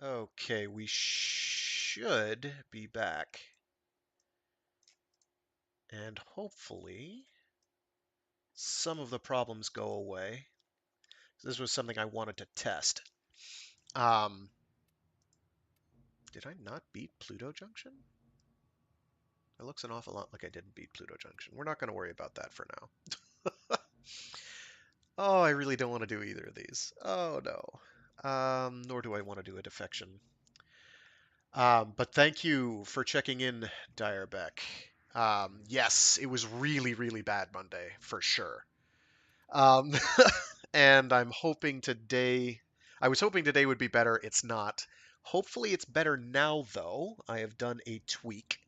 Okay, we should be back. And hopefully some of the problems go away. This was something I wanted to test. Um, did I not beat Pluto Junction? It looks an awful lot like I didn't beat Pluto Junction. We're not going to worry about that for now. Oh, I really don't want to do either of these. Oh, no. Nor do I want to do a defection. But thank you for checking in, Direbeck. Yes, it was really, really bad Monday, for sure. Um, and I'm hoping today. I was hoping today would be better. It's not. Hopefully, it's better now, though. I have done a tweak,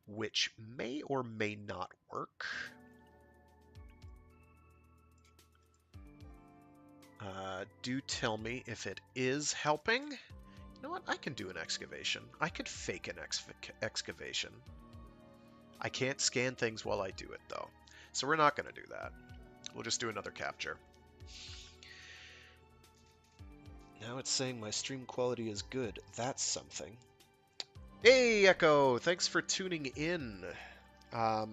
which may or may not work. Do tell me if it is helping. You know what? I can do an excavation. I could fake an excavation. I can't scan things while I do it, though. So we're not going to do that. We'll just do another capture. Now it's saying my stream quality is good. That's something. Hey, Echo! Thanks for tuning in. I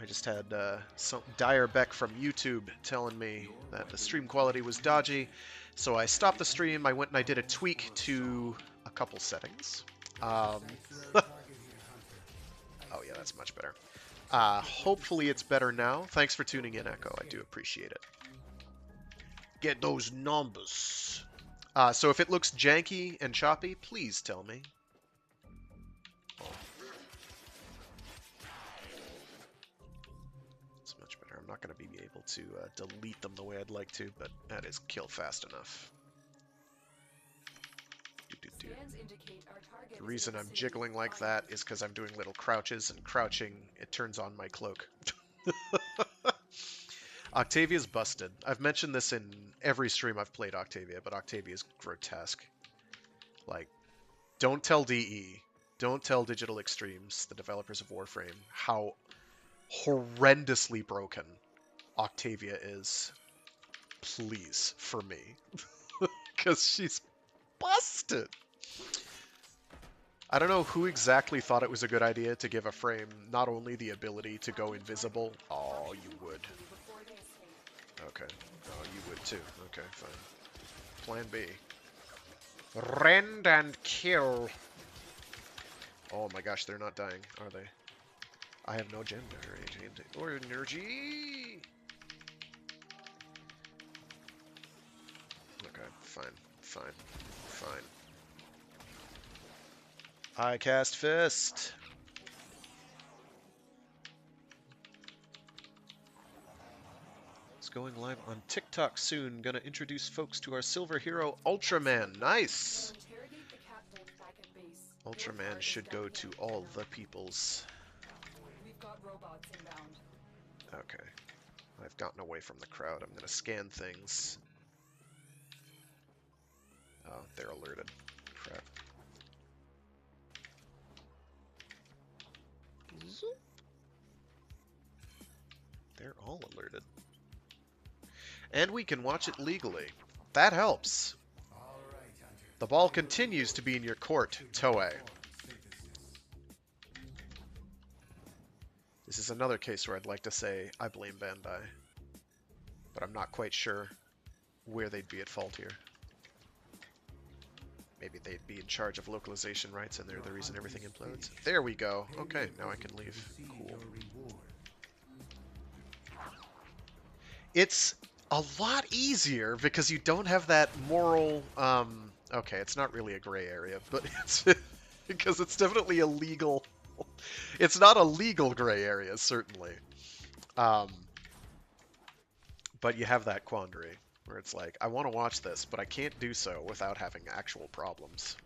just had some Direbeck from YouTube telling me that the stream quality was dodgy, so I stopped the stream. I went and I did a tweak to a couple settings. Oh yeah, that's much better. Hopefully it's better now. Thanks for tuning in, Echo. I do appreciate it. Get those numbers. So if it looks janky and choppy, please tell me. It's much better. I'm not going to be able to delete them the way I'd like to, but that is kill fast enough. The reason I'm jiggling like that is because I'm doing little crouches, and crouching, it turns on my cloak. Octavia's busted. I've mentioned this in every stream I've played Octavia, but Octavia's grotesque. Like, don't tell DE, don't tell Digital Extremes, the developers of Warframe, how horrendously broken Octavia is. Please, for me. Because she's busted. I don't know who exactly thought it was a good idea to give a frame not only the ability to go invisible. Oh, you would. Okay. Oh, you would too. Okay, fine. Plan B. Rend and kill. Oh my gosh, they're not dying, are they? I have no gender or energy. Okay, fine, fine, fine. I cast Fist. It's going live on TikTok soon. Gonna introduce folks to our silver hero, Ultraman. Nice! Ultraman should go to all the peoples. Okay. I've gotten away from the crowd. I'm gonna scan things. Oh, they're alerted. Crap. They're all alerted. And we can watch it legally. That helps. The ball continues to be in your court, TWO-sday. This is another case where I'd like to say I blame Bandai, but I'm not quite sure where they'd be at fault here. Maybe they'd be in charge of localization rights and they're the reason everything implodes. There we go. Okay, now I can leave. Cool. It's a lot easier because you don't have that moral, okay, it's not really a gray area, but it's because it's definitely a legal, it's not a legal gray area, certainly. But you have that quandary where it's like, I want to watch this, but I can't do so without having actual problems.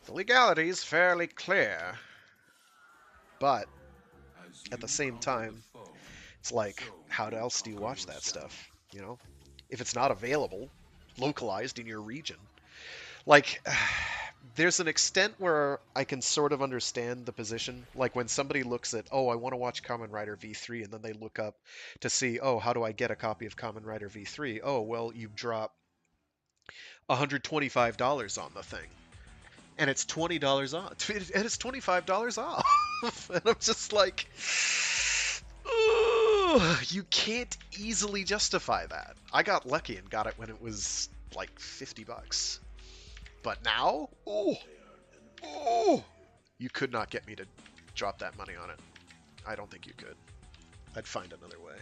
The legality is fairly clear, but at the same time, it's like, how else do you watch that stuff, you know? If it's not available, localized in your region. Like, There's an extent where I can sort of understand the position. Like when somebody looks at, oh, I want to watch Kamen Rider V3, and then they look up to see, oh, how do I get a copy of Kamen Rider V3? Oh, well, you drop $125 on the thing, and it's $20 off, and it's $25 off. And I'm just like, ugh, you can't easily justify that. I got lucky and got it when it was like $50. But now, oh, you could not get me to drop that money on it. I don't think you could. I'd find another way.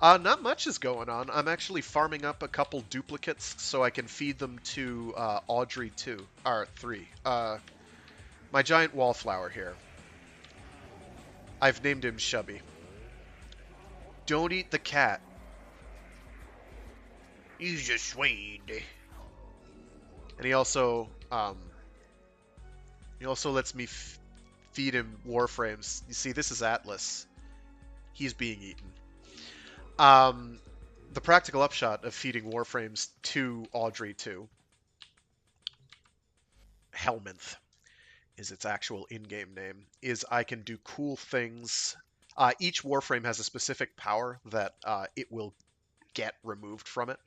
Not much is going on. I'm actually farming up a couple duplicates so I can feed them to Audrey 2, or 3. My giant wallflower here. I've named him Shubby. Don't eat the cat. He's just sweet. And he also lets me feed him Warframes. You see, this is Atlas. He's being eaten. The practical upshot of feeding Warframes to Audrey 2, Helminth is its actual in-game name, is I can do cool things. Each Warframe has a specific power that it will get removed from it,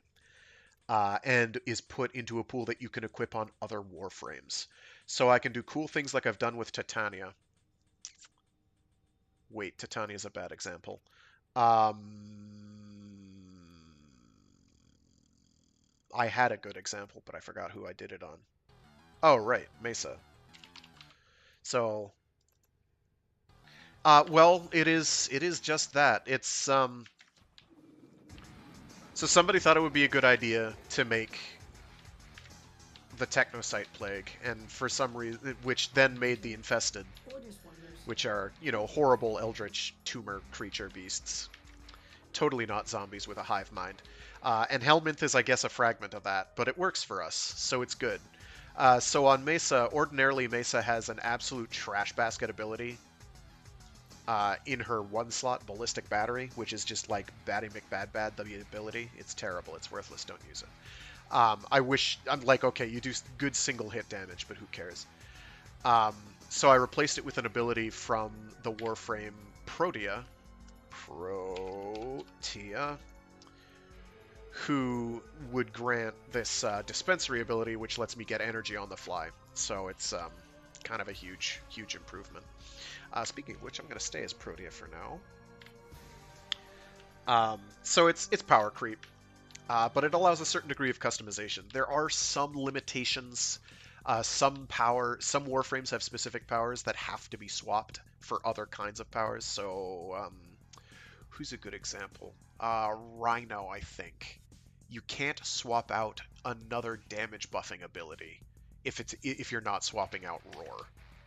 and is put into a pool that you can equip on other Warframes. So I can do cool things like I've done with Titania. Wait, Titania's a bad example. I had a good example, but I forgot who I did it on. Oh, right, Mesa. So, well, it is just that. It's, so somebody thought it would be a good idea to make the Technocyte Plague, and for some reason, which then made the Infested, which are, you know, horrible eldritch tumor creature beasts. Totally not zombies with a hive mind. And Helminth is, I guess, a fragment of that, but it works for us, so it's good. So on Mesa, ordinarily Mesa has an absolute trash basket ability in her one-slot Ballistic Battery, which is just like Batty McBadbad, the ability. It's terrible. It's worthless. Don't use it. I wish... I'm like, okay, you do good single-hit damage, but who cares? So I replaced it with an ability from the Warframe Protea, who would grant this dispensary ability, which lets me get energy on the fly. So it's kind of a huge improvement. Speaking of which, I'm going to stay as Protea for now. So it's power creep, but it allows a certain degree of customization. There are some limitations. Some Warframes have specific powers that have to be swapped for other kinds of powers. So, who's a good example? Rhino, I think. You can't swap out another damage buffing ability if you're not swapping out Roar.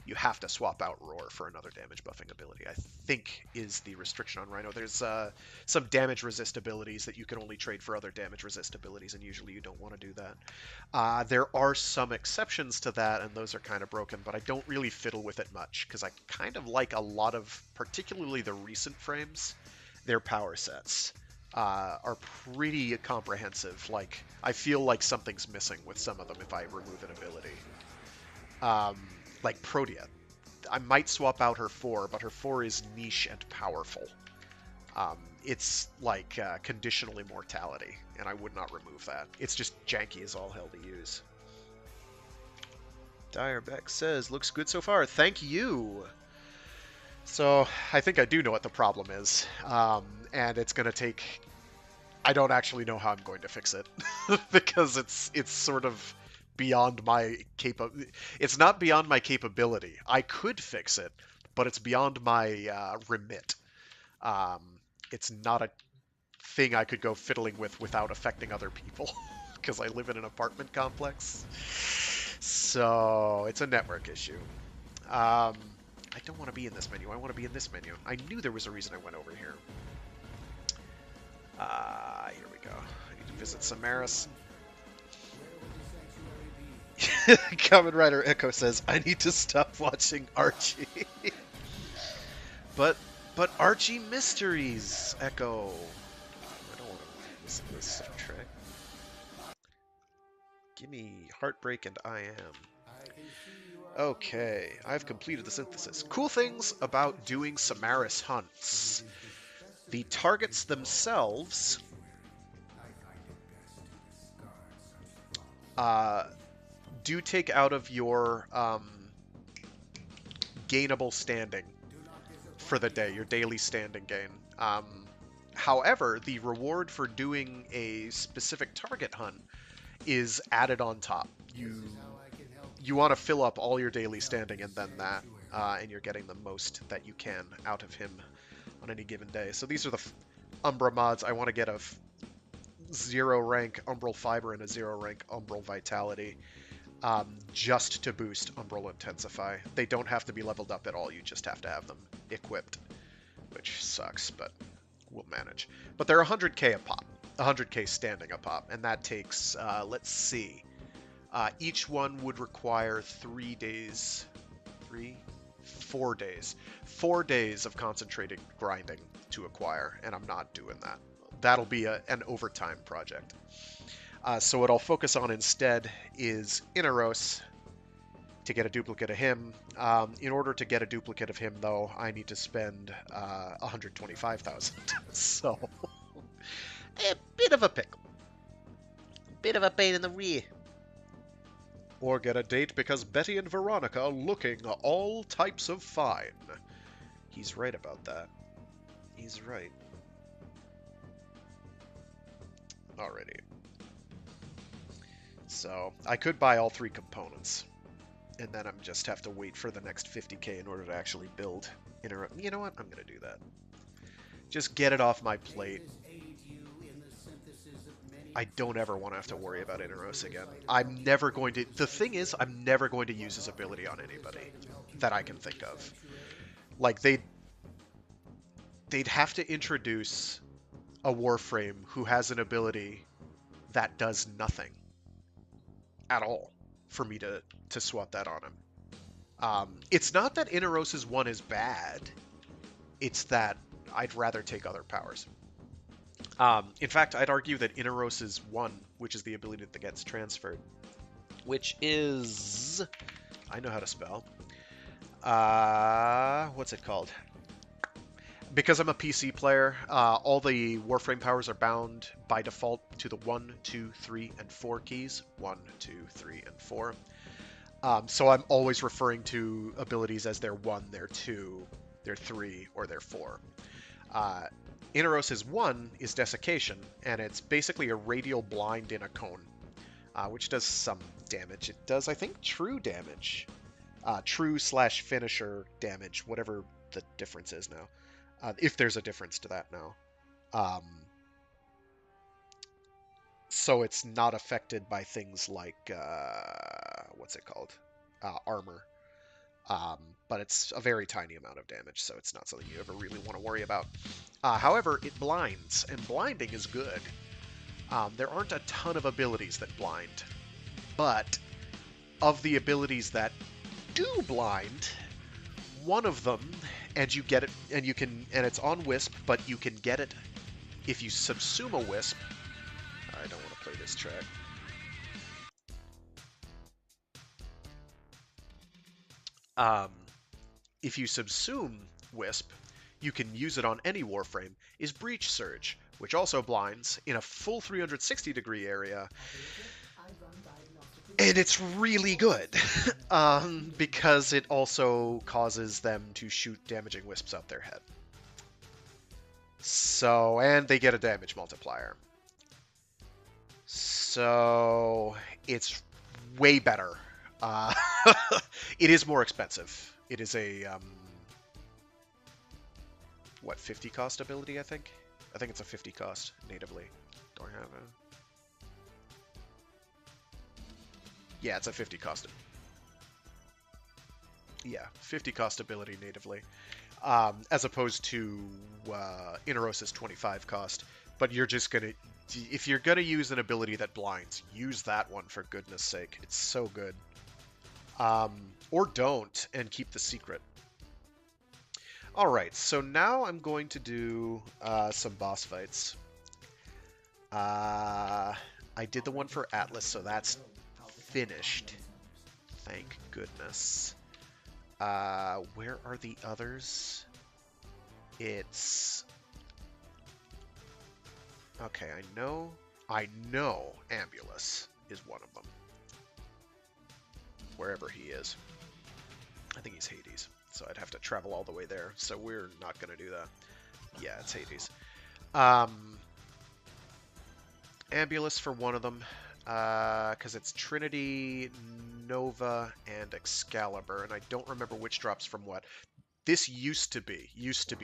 You have to swap out Roar for another damage buffing ability, I think, is the restriction on Rhino. There's some damage resist abilities that you can only trade for other damage resist abilities, and usually you don't want to do that. There are some exceptions to that, and those are kind of broken, but I don't really fiddle with it much, because I kind of like a lot of, particularly the recent frames, their power sets are pretty comprehensive. Like, I feel like something's missing with some of them if I remove an ability. Like Protea. I might swap out her 4, but her 4 is niche and powerful. It's like conditional immortality, and I would not remove that. It's just janky as all hell to use. Direbeck says, looks good so far. Thank you! So, I think I do know what the problem is. And it's going to take... I don't actually know how I'm going to fix it. Because it's sort of beyond my it's not beyond my capability. I could fix it, but it's beyond my remit. It's not a thing I could go fiddling with without affecting other people, because I live in an apartment complex. So it's a network issue. I don't want to be in this menu. I want to be in this menu. I knew there was a reason I went over here. Here we go. I need to visit Samaris. Kamen Rider Echo says, I need to stop watching Archie. but Archie Mysteries, Echo. I don't want to listen to this Trek. Give me Heartbreak and I am. Okay, I've completed the synthesis. Cool things about doing Samaris hunts. The targets themselves do take out of your gainable standing for the day, your daily standing gain. However, the reward for doing a specific target hunt is added on top. You want to fill up all your daily standing and then that, and you're getting the most that you can out of him on any given day. So these are the Umbra mods. I want to get a 0 rank Umbral Fiber and a 0 rank Umbral Vitality, just to boost Umbral Intensify. They don't have to be leveled up at all, you just have to have them equipped, which sucks, but we'll manage. But they're 100k a pop, 100k standing a pop, and that takes, let's see, each one would require 4 days. 4 days of concentrated grinding to acquire, and I'm not doing that. That'll be an overtime project. So what I'll focus on instead is Inaros to get a duplicate of him. In order to get a duplicate of him, though, I need to spend 125,000. So, a bit of a pickle. Bit of a pain in the rear. Or get a date because Betty and Veronica are looking all types of fine. He's right about that. He's right. Alrighty. So, I could buy all 3 components. And then I'm just have to wait for the next 50k in order to actually build. You know what? I'm going to do that. Just get it off my plate. I don't ever want to have to worry about Inaros again. I'm never going to... The thing is, I'm never going to use his ability on anybody that I can think of. Like, they'd have to introduce a Warframe who has an ability that does nothing at all for me to swap that on him. It's not that Inaros' one is bad. It's that I'd rather take other powers. In fact, I'd argue that Inaros' one, which is the ability that gets transferred, which is... I know how to spell. What's it called? Because I'm a PC player, all the Warframe powers are bound by default to the 1, 2, 3, and 4 keys. 1, 2, 3, and 4. So I'm always referring to abilities as their 1, their 2, their 3, or their 4. Inaros' 1 is Desiccation, and it's basically a radial blind in a cone, which does some damage. It does, I think, true damage. True/finisher damage, whatever the difference is now. If there's a difference to that now. So it's not affected by things like, what's it called? Armor. But it's a very tiny amount of damage, so it's not something you ever really want to worry about. However, it blinds, and blinding is good. There aren't a ton of abilities that blind, but of the abilities that do blind, one of them, and you get it, and it's on Wisp, but you can get it if you subsume a Wisp. I don't want to play this track. If you subsume Wisp, you can use it on any Warframe, is Breach Surge, which also blinds in a full 360-degree area. And it's really good, because it also causes them to shoot damaging wisps out their head. So, and they get a damage multiplier. So, it's way better. It is more expensive. It is a, what, 50 cost ability, I think? I think it's a 50 cost natively. Do I have a... Yeah, it's a 50 cost. Yeah, 50 cost ability natively. As opposed to Inaros' 25 cost. But you're just gonna... If you're gonna use an ability that blinds, use that one for goodness sake. It's so good. Or don't, and keep the secret. Alright, so now I'm going to do some boss fights. I did the one for Atlas, so that's finished. Thank goodness. Where are the others? It's... Okay, I know Ambulus is one of them. Wherever he is. I think he's Hades, so I'd have to travel all the way there, so we're not going to do that. Yeah, it's Hades. Ambulus for one of them, because it's Trinity, Nova, and Excalibur, and I don't remember which drops from what. This used to be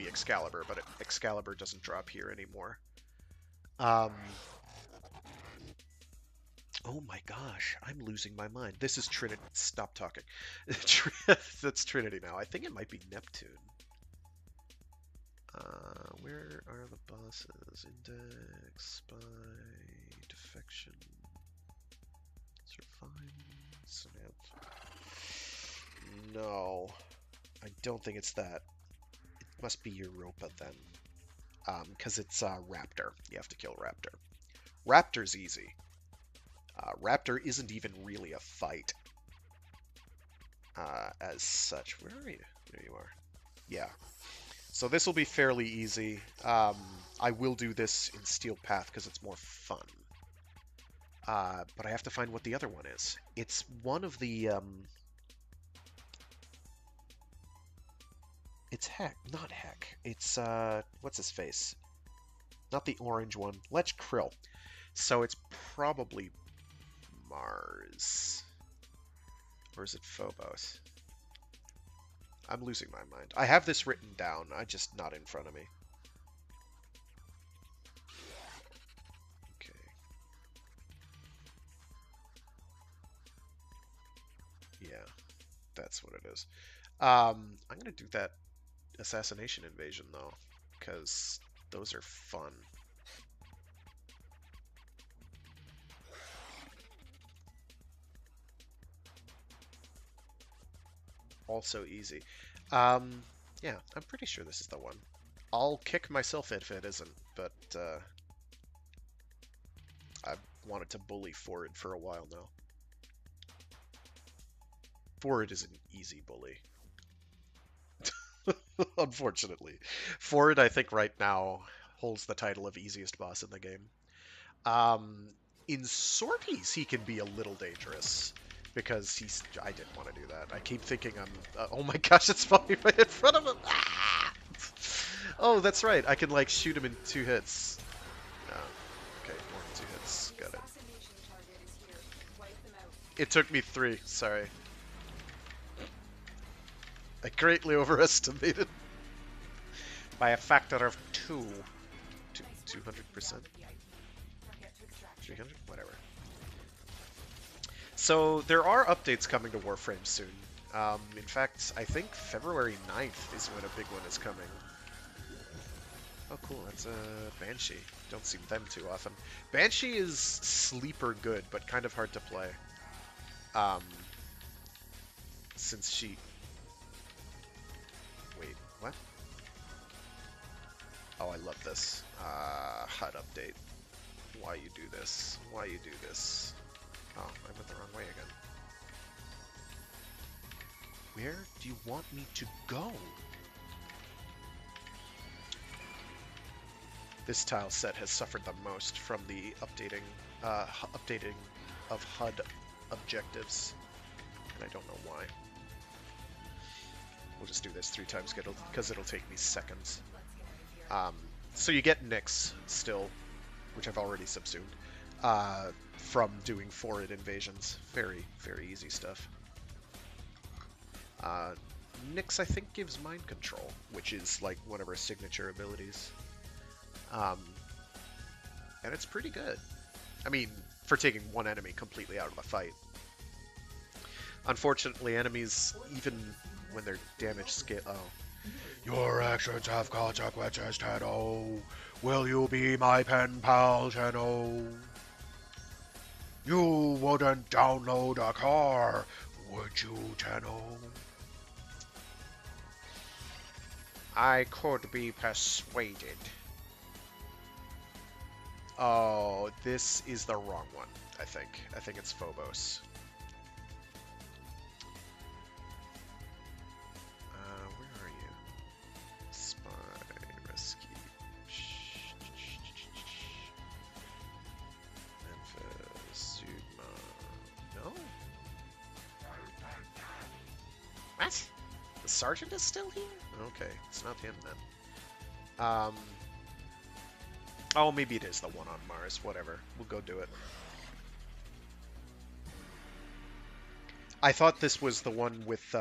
Excalibur, but Excalibur doesn't drop here anymore. Oh my gosh, I'm losing my mind. This is Trinity. Stop talking. That's Trinity now. I think it might be Neptune. Where are the bosses? Index, Spy, Defection, Survive, Snap. No, I don't think it's that. It must be Europa then. Because it's Raptor. You have to kill Raptor. Raptor's easy. Raptor isn't even really a fight as such. Where are you? There you are. Yeah. So this will be fairly easy. I will do this in Steel Path because it's more fun. But I have to find what the other one is. It's one of the... It's Heck. Not Heck. It's, what's his face? Not the orange one. Lich Krill. So it's probably Mars. Or is it Phobos? I'm losing my mind. I have this written down. I'm just not in front of me. Okay. Yeah, that's what it is. I'm going to do that assassination invasion, though, because those are fun. Also easy. Yeah, I'm pretty sure this is the one. I'll kick myself if it isn't, but I've wanted to bully Forward for a while now. Forward is an easy bully. Unfortunately. Forward, I think, right now holds the title of easiest boss in the game. In sorties, he can be a little dangerous. Because he's... I didn't want to do that. I keep thinking I'm... oh my gosh, it's falling right in front of him! Ah! Oh, that's right. I can, like, shoot him in 2 hits. Oh, okay, more than 2 hits. Got it. It took me 3. Sorry. I greatly overestimated. By a factor of 2. 200%? 300? Whatever. So there are updates coming to Warframe soon. In fact, I think February 9th is when a big one is coming. Oh cool, that's a Banshee. Don't see them too often. Banshee is sleeper good, but kind of hard to play. Since she... Wait, what? Oh, I love this. HUD update. Why you do this? Why you do this? Oh, I went the wrong way again. Where do you want me to go? This tile set has suffered the most from the updating of HUD objectives, and I don't know why. We'll just do this 3 times because it'll take me seconds. So you get Nyx still, which I've already subsumed. From doing forward invasions. Very, very easy stuff. Nyx, I think, gives mind control, which is like one of her signature abilities. And it's pretty good. I mean, for taking one enemy completely out of the fight. Unfortunately, enemies, even when their damage scale... Oh. Your actions have consequences, Tenno. Will you be my pen pal, Tenno? You wouldn't download a car, would you, Tenno? I could be persuaded. Oh, this is the wrong one, I think. I think it's Phobos. What? The sergeant is still here? Okay, it's not him then. Oh, maybe it is the one on Mars. Whatever. We'll go do it. I thought this was the one with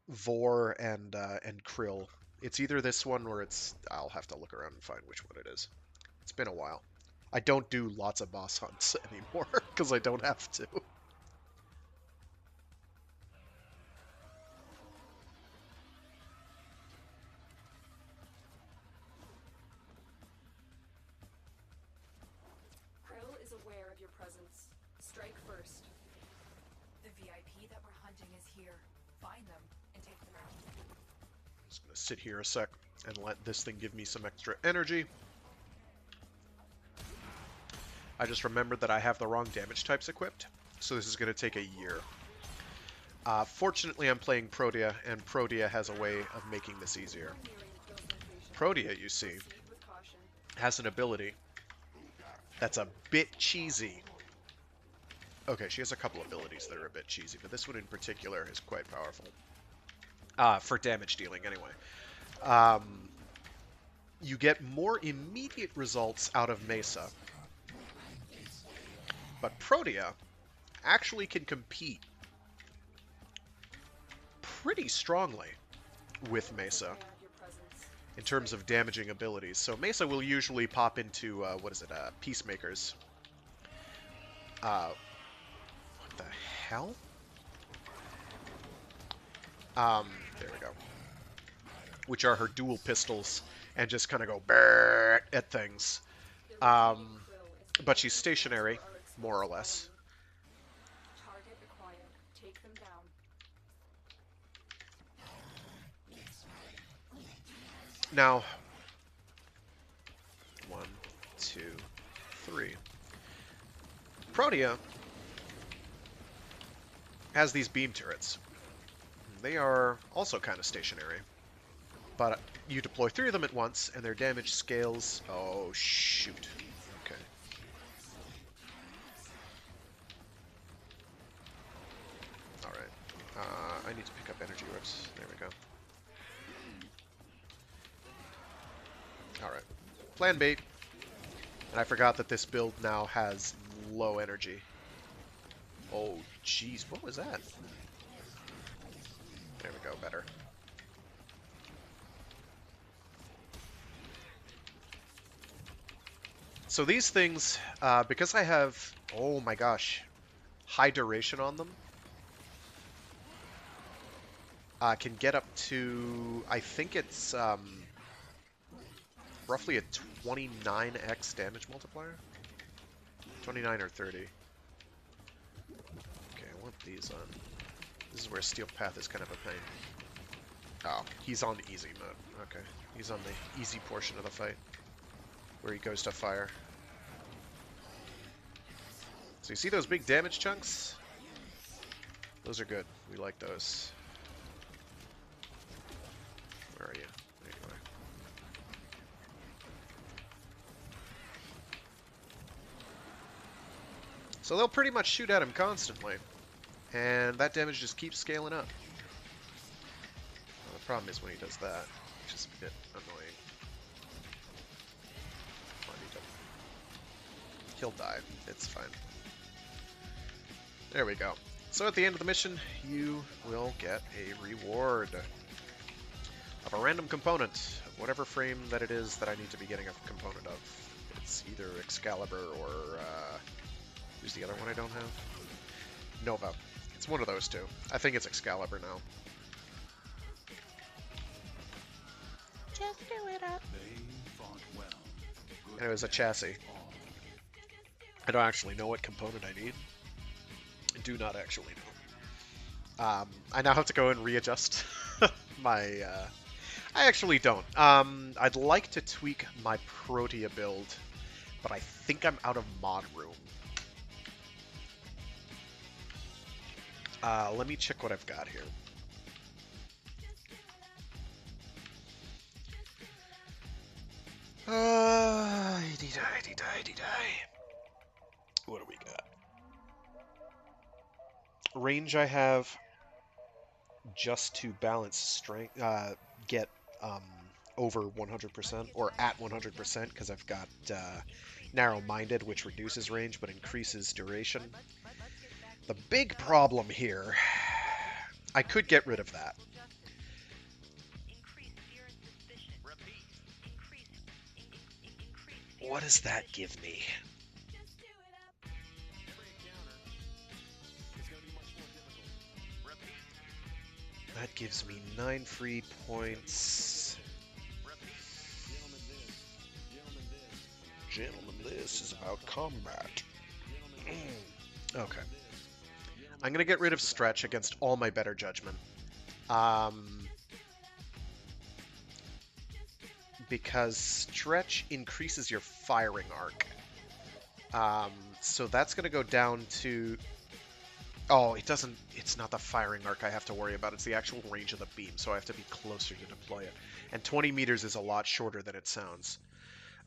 Vor and Krill. It's either this one or it's... I'll have to look around and find which one it is. It's been a while. I don't do lots of boss hunts anymore, because I don't have to. Krill is aware of your presence. Strike first. The VIP that we're hunting is here. Find them and take them out. I'm just going to sit here a sec and let this thing give me some extra energy. I just remembered that I have the wrong damage types equipped, so this is going to take a year. Fortunately, I'm playing Protea, and Protea has a way of making this easier. Protea, you see, has an ability that's a bit cheesy. Okay, she has a couple abilities that are a bit cheesy, but this one in particular is quite powerful. For damage dealing, anyway. You get more immediate results out of Mesa. But Protea actually can compete pretty strongly with Mesa in terms of damaging abilities. So Mesa will usually pop into, Peacemakers. What the hell? There we go. Which are her dual pistols, and just kind of go brrrr at things. But she's stationary, more or less. Target acquired. Take them down. Now, 1, 2, 3. Protea has these beam turrets. They are also kind of stationary, but you deploy 3 of them at once, and their damage scales. Oh, shoot. Okay. Alright. I need to pick up energy whips. There we go. Alright. Plan B. And I forgot that this build now has low energy. Oh, jeez. What was that? There we go. Better. So these things, because I have, oh my gosh, high duration on them, can get up to, I think it's roughly a 29x damage multiplier? 29 or 30. Okay, I want these on. This is where Steel Path is kind of a pain. Oh, he's on easy mode. Okay, he's on the easy portion of the fight, where he goes to fire. So you see those big damage chunks? Those are good. We like those. Where are you? There you are. So they'll pretty much shoot at him constantly, and that damage just keeps scaling up. Well, the problem is when he does that, which is a bit annoying. Come on, he'll die. It's fine. There we go. So at the end of the mission, you will get a reward of a random component of whatever frame that it is that I need to be getting a component of. It's either Excalibur or who's the other one I don't have? Nova. It's one of those two. I think it's Excalibur now. Just do it up. And it was a chassis. I don't actually know what component I need. I do not actually know. I now have to go and readjust my... I actually don't. I'd like to tweak my Protea build, but I think I'm out of mod room. Let me check what I've got here. What do we got? Range I have just to balance strength, get um, over 100% or at 100% because I've got narrow-minded, which reduces range but increases duration. The big problem here, I could get rid of that. What does that give me? That gives me 9 free points. Gentlemen, this is about combat. Okay. I'm going to get rid of Stretch against all my better judgment. Because Stretch increases your firing arc. So that's going to go down to... Oh, it doesn't... It's not the firing arc I have to worry about. It's the actual range of the beam, so I have to be closer to deploy it. And 20 meters is a lot shorter than it sounds.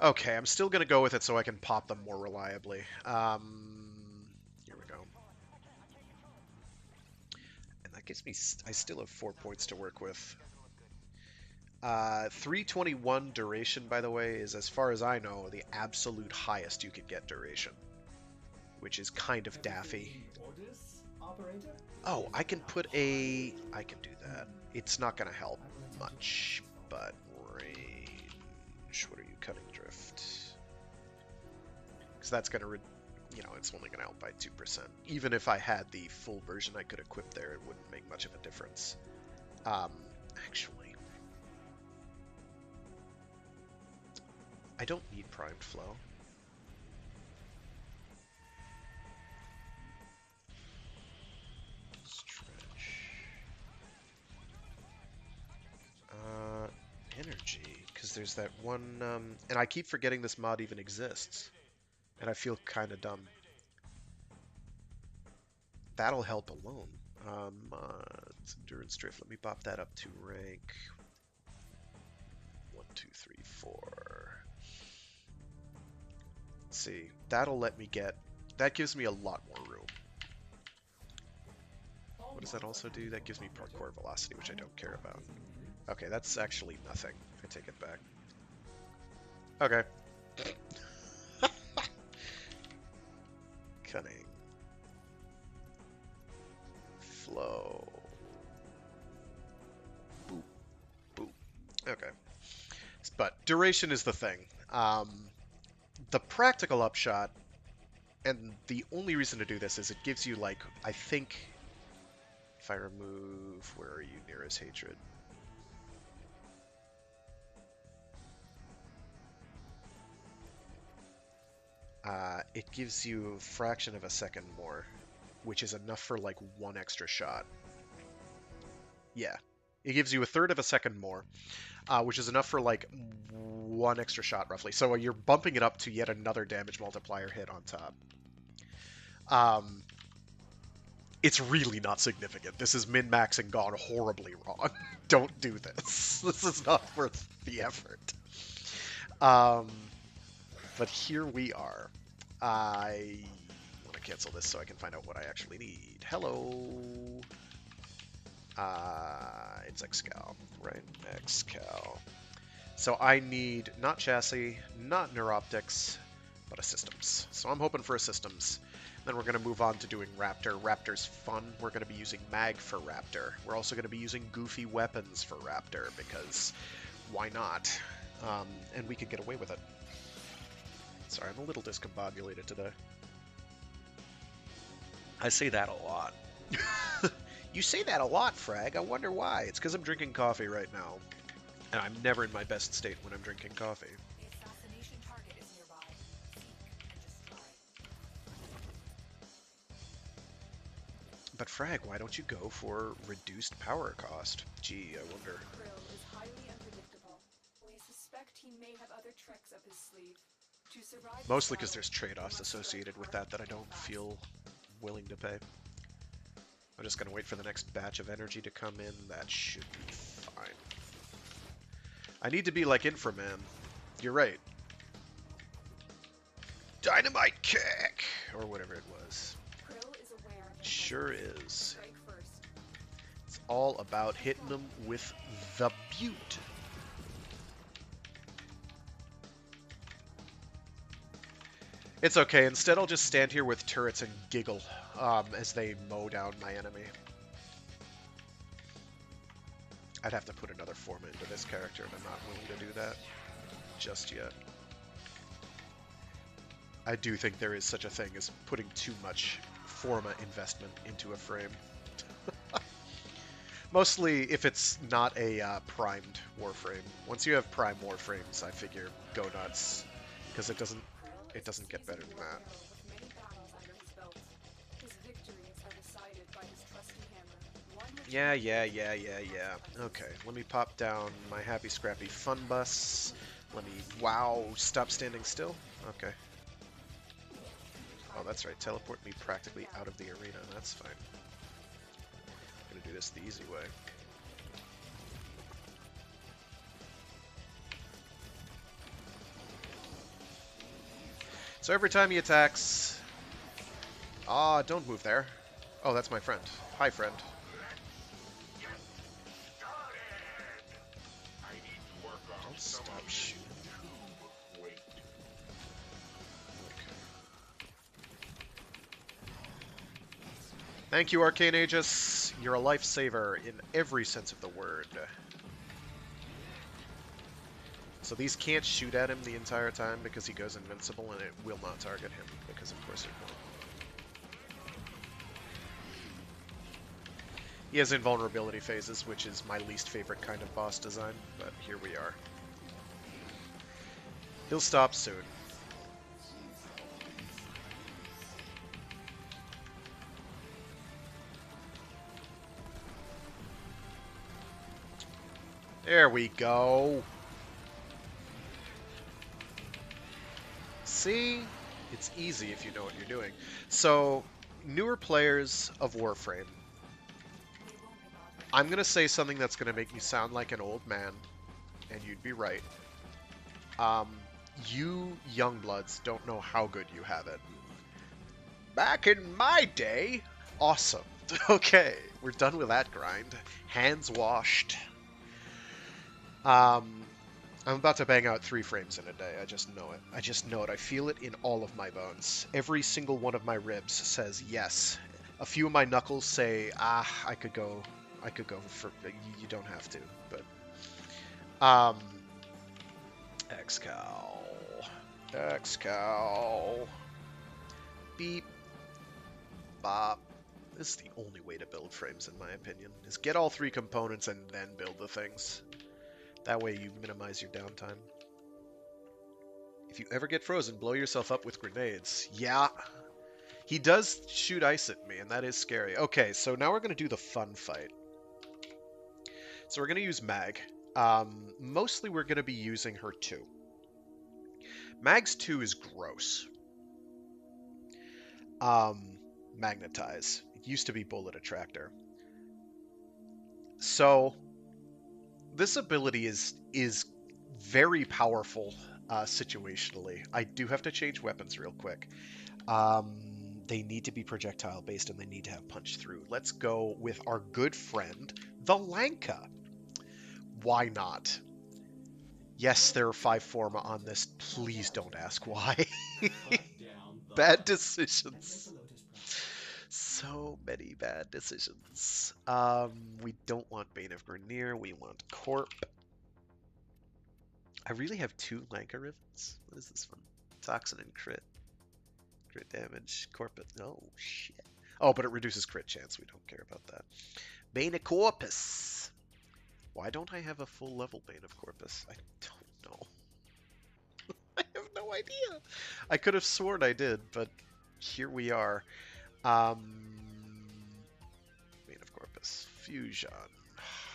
Okay, I'm still going to go with it so I can pop them more reliably. Here we go. And that gives me... I still have 4 points to work with. 321 duration, by the way, is, as far as I know, the absolute highest you could get duration. Which is kind of daffy. Oh, I can put a... I can do that. It's not going to help much, but range... What are you cutting drift? Because that's going to... You know, it's only going to help by 2%. Even if I had the full version I could equip there, it wouldn't make much of a difference. Actually... I don't need primed flow. Energy, because there's that one, and I keep forgetting this mod even exists, and I feel kind of dumb. That'll help alone. It's endurance drift. Let me pop that up to rank 1, 2, 3, 4. Let's see. That'll let me get. That gives me a lot more room. What does that also do? That gives me parkour velocity, which I don't care about. Okay, that's actually nothing. I take it back. Okay. Cunning. Flow. Boop. Boop. Okay. But duration is the thing. The practical upshot, and the only reason to do this is it gives you, like, I think, if I remove, where are you nearest hatred? It gives you a fraction of a second more, which is enough for like 1 extra shot. Yeah, it gives you a third of a second more, which is enough for like 1 extra shot roughly. So you're bumping it up to yet another damage multiplier hit on top. It's really not significant. This is min-maxing gone horribly wrong. Don't do this. This is not worth the effort. But here we are. I want to cancel this so I can find out what I actually need. Hello. It's Excal, right? Excal. So I need not chassis, not neuroptics, but a systems. So I'm hoping for a systems. Then we're going to move on to doing Raptor. Raptor's fun. We're going to be using Mag for Raptor. We're also going to be using goofy weapons for Raptor because why not? And we could get away with it. Sorry, I'm a little discombobulated today. I say that a lot. You say that a lot, Frag. I wonder why. It's because I'm drinking coffee right now. And I'm never in my best state when I'm drinking coffee. The assassination target is nearby. Seek and destroy. But Frag, why don't you go for reduced power cost? Gee, I wonder. Krill is highly unpredictable. We suspect he may have other tricks up his sleeve. To survive this Mostly because battle, there's trade-offs you must associated with select that I don't feel willing to pay. I'm just going to wait for the next batch of energy to come in. That should be fine. I need to be like Inframan. You're right. Dynamite kick! Or whatever it was. Krill is aware of the Sure presence. is. Strike first. It's all about hitting them with the butte. It's okay. Instead, I'll just stand here with turrets and giggle as they mow down my enemy. I'd have to put another forma into this character, and I'm not willing to do that just yet. I do think there is such a thing as putting too much forma investment into a frame. Mostly if it's not a primed Warframe. Once you have prime Warframes, I figure go nuts, because it doesn't get better than that. Yeah. Okay, let me pop down my Happy Scrappy Fun Bus. Let me... Wow, stop standing still? Okay. Oh, that's right, teleport me practically out of the arena. That's fine. I'm gonna do this the easy way. So every time he attacks... Ah, don't move there. Oh, that's my friend. Hi, friend. Don't stop shooting. Okay. Thank you, Arcane Aegis. You're a lifesaver in every sense of the word. So these can't shoot at him the entire time because he goes invincible, and it will not target him because of course it won't. He has invulnerability phases, which is my least favorite kind of boss design, but here we are. He'll stop soon. There we go. See? It's easy if you know what you're doing. So, newer players of Warframe, I'm going to say something that's going to make me sound like an old man, and you'd be right. You youngbloods don't know how good you have it. Back in my day, awesome. Okay, we're done with that grind. Hands washed. I'm about to bang out 3 frames in a day. I just know it. I just know it. I feel it in all of my bones. Every single one of my ribs says yes. A few of my knuckles say, I could go for... You don't have to, but... X-Cow. Beep. Bop. This is the only way to build frames, in my opinion, is get all 3 components and then build the things. That way you minimize your downtime. If you ever get frozen, blow yourself up with grenades. Yeah. He does shoot ice at me, and that is scary. Okay, so now we're going to do the fun fight. So we're going to use Mag. Mostly we're going to be using her 2. Mag's 2 is gross. Magnetize. It used to be Bullet Attractor. So... this ability is very powerful situationally. I do have to change weapons real quick. They need to be projectile based and they need to have punch through. Let's go with our good friend, the Lanka. Why not? Yes, there are 5 forma on this. Please don't ask why. Bad decisions. So many bad decisions. We don't want Bane of Grineer. We want Corp. I really have 2 Lanka Rivets. What is this one? Toxin and crit. Crit damage. Corp. Oh, shit. Oh, but it reduces crit chance. We don't care about that. Bane of Corpus. Why don't I have a full level Bane of Corpus? I don't know. I have no idea. I could have sworn I did, but here we are. Bane of Corpus. Fusion.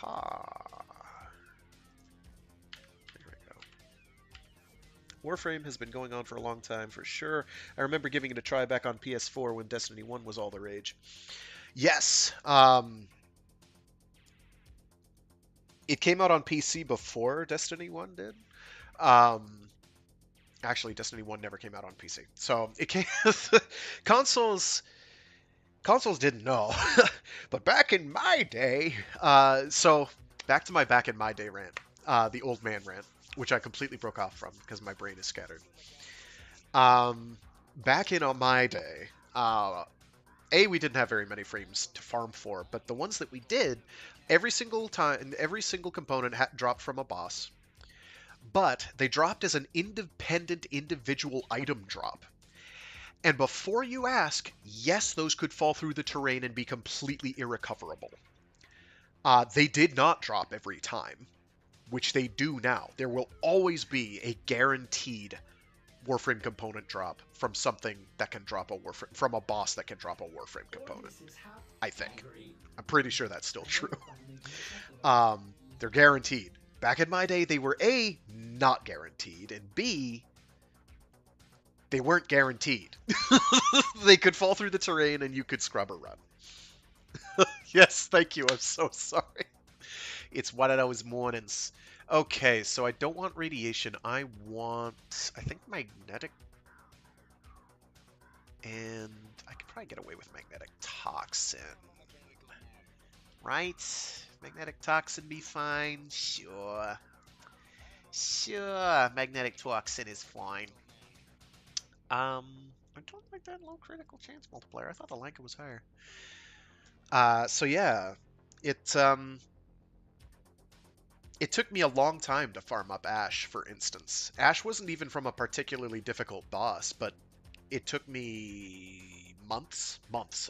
There we go. Warframe has been going on for a long time, for sure. I remember giving it a try back on PS4 when Destiny 1 was all the rage. Yes. It came out on PC before Destiny 1 did. Actually, Destiny 1 never came out on PC. So, it came... consoles... Consoles didn't know, but back in my day, so back to my back in my day rant, the old man rant, which I completely broke off from because my brain is scattered. Back in on my day, we didn't have very many frames to farm for, but the ones that we did, every single time, every single component dropped from a boss, but they dropped as an independent individual item drop. And before you ask, yes, those could fall through the terrain and be completely irrecoverable. They did not drop every time, which they do now. There will always be a guaranteed Warframe component drop from something that can drop a Warframe, from a boss that can drop a Warframe component. I think. I'm pretty sure that's still true. They're guaranteed. Back in my day, they were A, not guaranteed, and B, they weren't guaranteed. They could fall through the terrain and you could scrub or run. Yes, thank you. I'm so sorry. It's one of those mornings. Okay, so I don't want radiation. I think magnetic. And I could probably get away with magnetic toxin. Right? Magnetic toxin be fine? Sure. Sure, magnetic toxin is fine. I don't like that low critical chance multiplier. I thought the Lanka was higher. So yeah, it took me a long time to farm up Ash, for instance. Ash wasn't even from a particularly difficult boss, but it took me months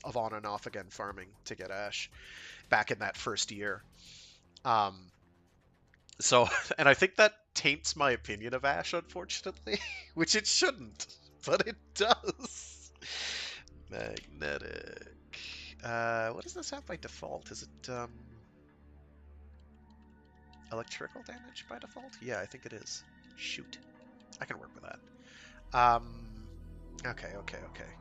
of on and off again farming to get Ash back in that first year. So, and I think that taints my opinion of Ash, unfortunately, which it shouldn't, but it does. Magnetic. What does this have by default? Is it electrical damage by default? Yeah, I think it is. Shoot. I can work with that. Okay.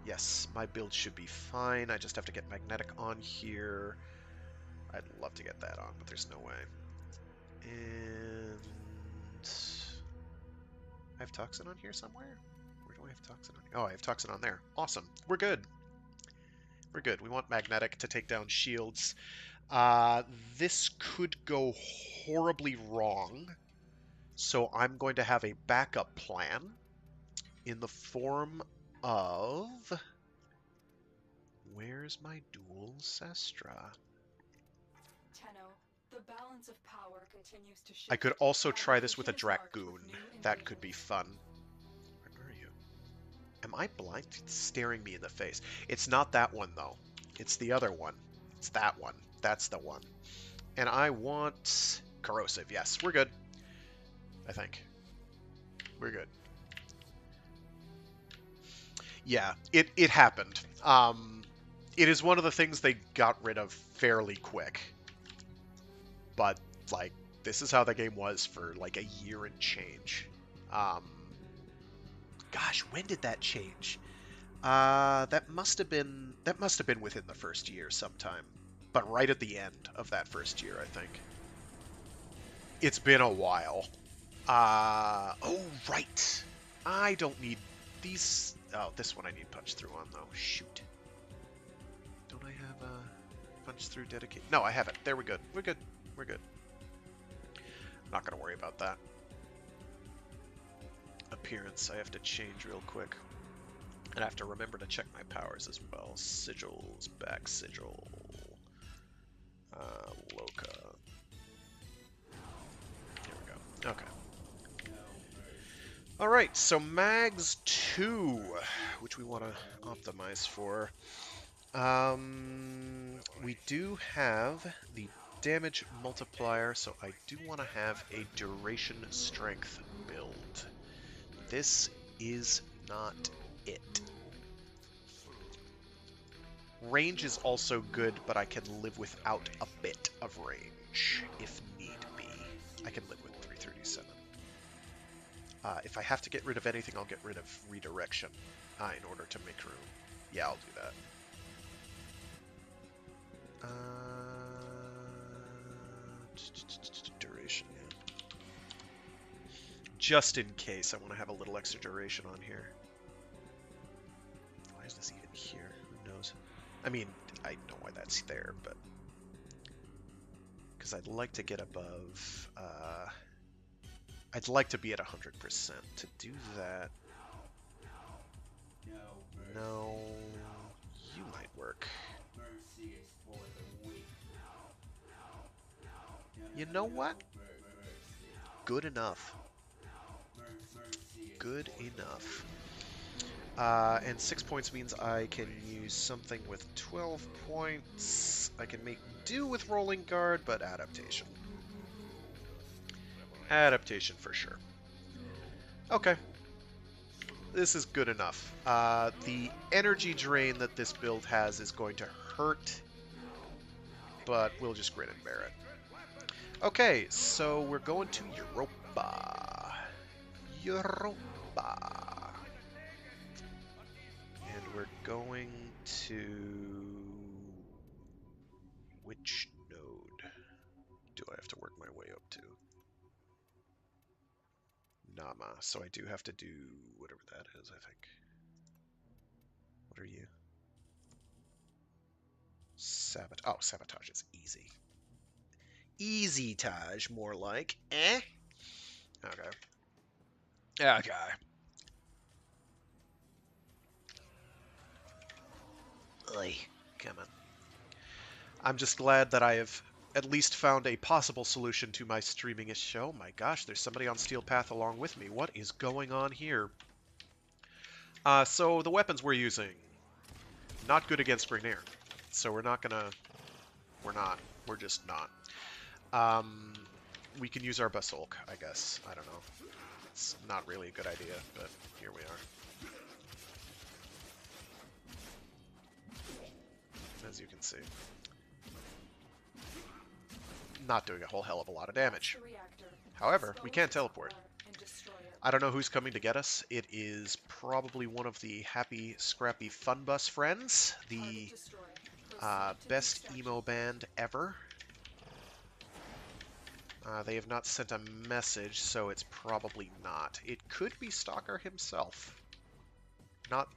Yes, my build should be fine. I just have to get magnetic on here. I'd love to get that on, but there's no way. And I have toxin on here somewhere? Where do I have toxin on? Oh, I have toxin on there. Awesome. We're good. We're good. We want magnetic to take down shields. This could go horribly wrong, so I'm going to have a backup plan in the form of... Where's my dual Sestra? The balance of power continues to shift. I could also try this with a Dragoon. That could be fun. Where are you? Am I blind? It's staring me in the face. It's not that one, though. It's the other one. It's that one. That's the one. And I want corrosive. Yes, we're good. I think. We're good. Yeah, it happened. It is one of the things they got rid of fairly quick. But, like, this is how the game was for, like, a year and change. Gosh, when did that change? That must have been within the first year sometime. But right at the end of that first year, I think. It's been a while. Oh, right. I don't need these... Oh, this one I need punch through on, though. Shoot. Don't I have punch through dedicate? No, I have it. There, we're good. We're good. We're good. I'm not going to worry about that. Appearance, I have to change real quick. And I have to remember to check my powers as well. Sigils, back sigil. Loka. There we go. Okay. Alright, so Mags 2, which we want to optimize for. We do have the damage multiplier, so I do want to have a duration strength build. This is not it. Range is also good, but I can live without a bit of range, if need be. I can live with 337. If I have to get rid of anything, I'll get rid of redirection in order to make room. Yeah, I'll do that. Duration, yeah. Just in case, I want to have a little extra duration on here. Why is this even here? Who knows? I mean, I know why that's there, but because I'd like to get above. I'd like to be at 100%. To do that, no, you might work. You know what? Good enough. Good enough. And 6 points means I can use something with 12 points. I can make do with Rolling Guard, but adaptation. Adaptation for sure. Okay. This is good enough. The energy drain that this build has is going to hurt, but we'll just grin and bear it. Okay, so we're going to Europa. Europa. And we're going to... Which node do I have to work my way up to? Nama. So I do have to do whatever that is, I think. What are you? Sabotage. Oh, sabotage is easy. Easy-tage, more like. Eh? Okay. Okay. Oy, come on. I'm just glad that I have at least found a possible solution to my streaming issue. Oh my gosh, there's somebody on Steel Path along with me. What is going on here? So the weapons we're using, not good against Grineer. So we're not gonna... We're just not. We can use our Basolk, I guess. I don't know. It's not really a good idea, but here we are. As you can see. Not doing a whole hell of a lot of damage. However, we can teleport. I don't know who's coming to get us. It is probably one of the happy, scrappy fun bus friends. The best emo band ever. They have not sent a message, so it's probably not. It could be Stalker himself. Not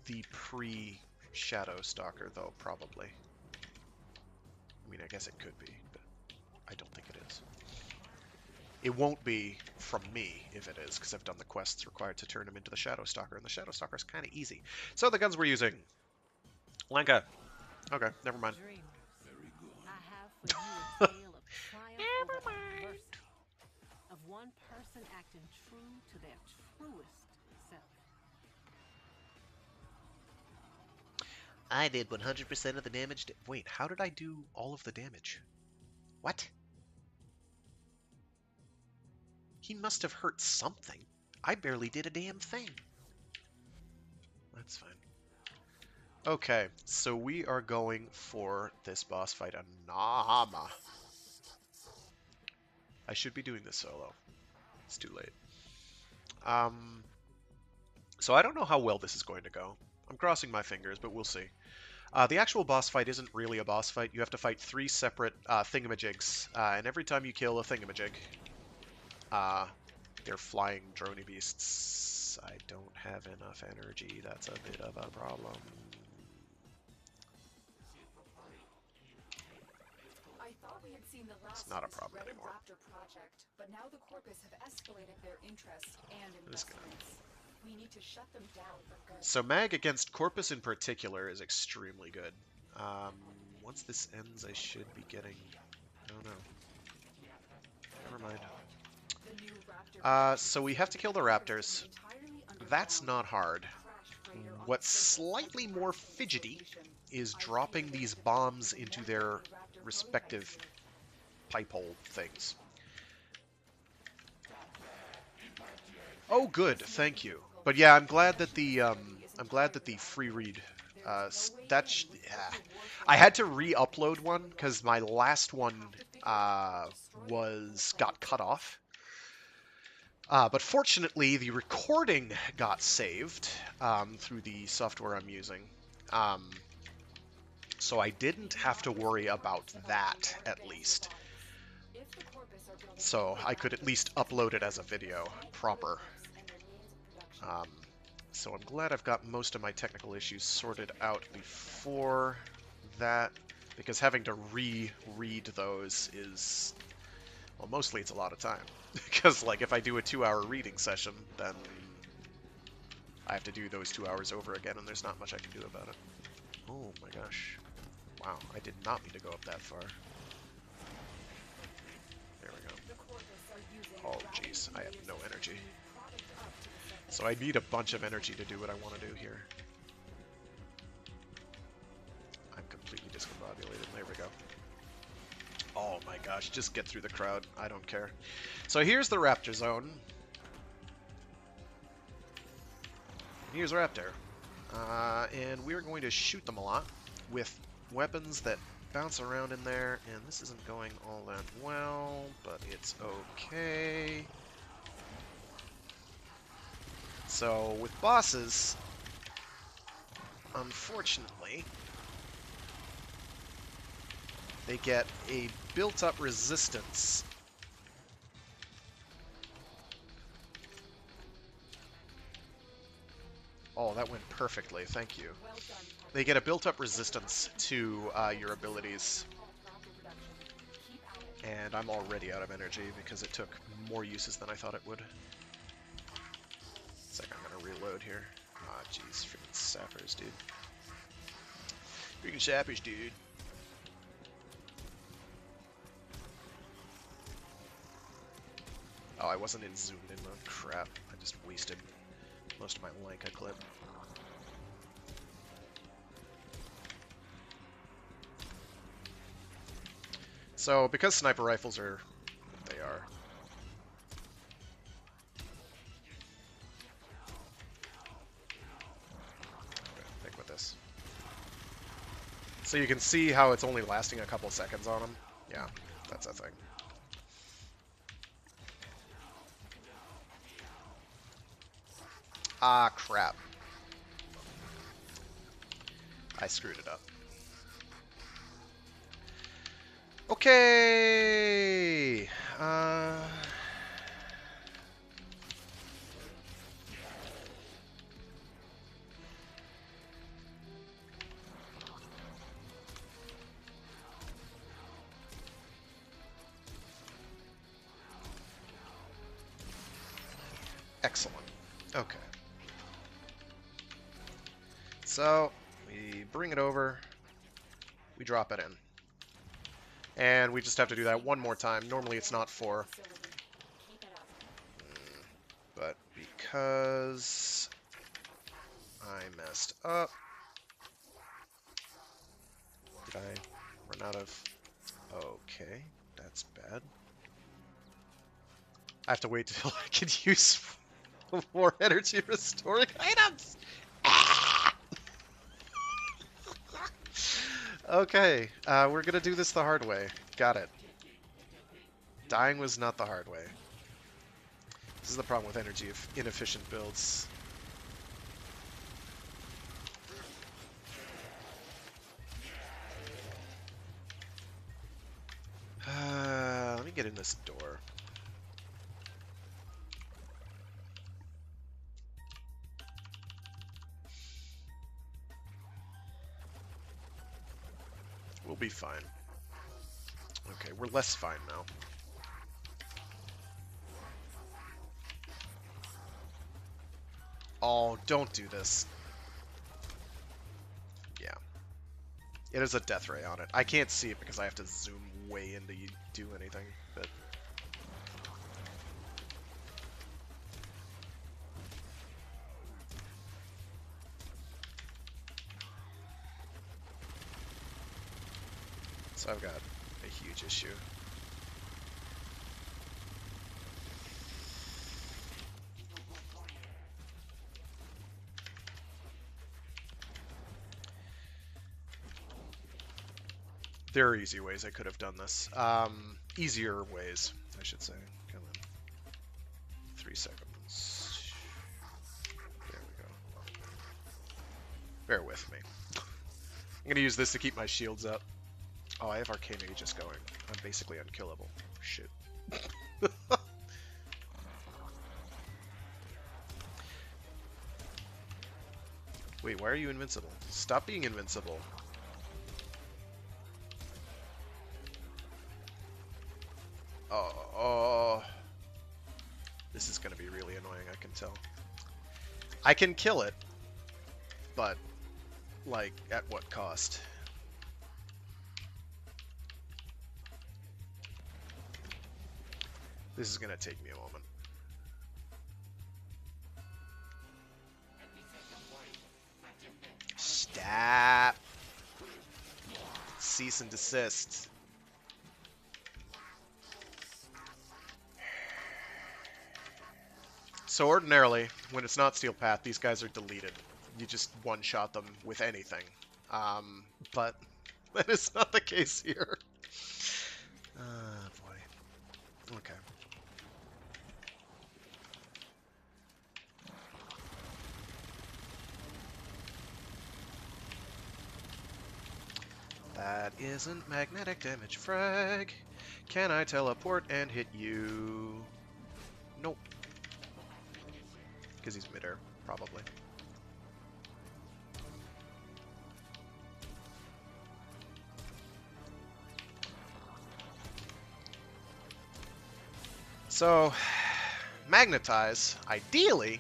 the pre-Shadow Stalker, though, probably. I mean, I guess it could be, but I don't think it is. It won't be from me, if it is, because I've done the quests required to turn him into the Shadow Stalker, and the Shadow Stalker is kind of easy. So the guns we're using. Lanka. Okay, never mind. Never mind. Of one person acting true to their truest self. I did 100% of the damage. Wait, how did I do all of the damage? What? He must have hurt something. I barely did a damn thing. That's fine. Okay, so we are going for this boss fight on Nama. I should be doing this solo. It's too late. So I don't know how well this is going to go. I'm crossing my fingers, but we'll see. The actual boss fight isn't really a boss fight. You have to fight 3 separate thingamajigs, and every time you kill a thingamajig, they're flying droney beasts. I don't have enough energy. That's a bit of a problem. It's not a problem anymore. Project, but now the Corpus have escalated their interest and investments. We need to shut them down for good. So Mag against Corpus in particular is extremely good. Once this ends, I should be getting... I don't know. Never mind. So we have to kill the raptors. That's not hard. What's slightly more fidgety is dropping these bombs into their respective pipe hole things. Oh, good, thank you. But yeah, I'm glad that the free read I had to re-upload one because my last one got cut off. But fortunately, the recording got saved through the software I'm using. So I didn't have to worry about that, at least. So I could at least upload it as a video, proper. So I'm glad I've got most of my technical issues sorted out before that, because having to reread those is, well, mostly it's a lot of time. Because, like, if I do a 2-hour reading session, then I have to do those 2 hours over again, and there's not much I can do about it. Oh my gosh. Wow, I did not mean to go up that far. There we go. Oh jeez, I have no energy. So I need a bunch of energy to do what I want to do here. I'm completely discombobulated. There we go. Oh my gosh, just get through the crowd. I don't care. So here's the Raptor Zone. Here's Raptor. And we're going to shoot them a lot with weapons that bounce around in there. And this isn't going all that well, but it's okay. So with bosses, unfortunately, they get a built-up resistance. Oh, that went perfectly, thank you. They get a built-up resistance to your abilities. And I'm already out of energy because it took more uses than I thought it would. It's like I'm gonna reload here. Ah, jeez, freaking sappers, dude. Freaking sappers, dude. Oh, I wasn't in zoomed in mode. Crap, I just wasted most of my Lanka clip. So, because sniper rifles are what they are, think with this. So you can see how it's only lasting a couple seconds on them. Yeah, that's a thing. Ah, crap. I screwed it up. Okay. Excellent. Okay. So, we bring it over, we drop it in. And we just have to do that one more time. Normally it's not 4. But because I messed up, did I run out of... Okay, that's bad. I have to wait till I can use more energy restoring items! Ah! Okay, we're gonna do this the hard way. Got it. Dying was not the hard way. This is the problem with energy inefficient builds. Let me get in this door. We'll be fine. Okay, we're less fine now. Oh, don't do this. Yeah. It has a death ray on it. I can't see it because I have to zoom way in to do anything, but... So I've got a huge issue. There are easy ways I could have done this. Easier ways, I should say. Come on. 3 seconds. There we go. Bear with me. I'm going to use this to keep my shields up. Oh, I have Arcane Aegis going. I'm basically unkillable. Shit. Wait, why are you invincible? Stop being invincible. tell. I can kill it, but, like, at what cost? This is gonna take me a moment. Stop! Cease and desist. So ordinarily, when it's not Steel Path, these guys are deleted. You just one-shot them with anything. But that is not the case here. Boy. Okay. That isn't magnetic damage frag. Can I teleport and hit you? Nope. Because he's midair, probably. So, magnetize, ideally,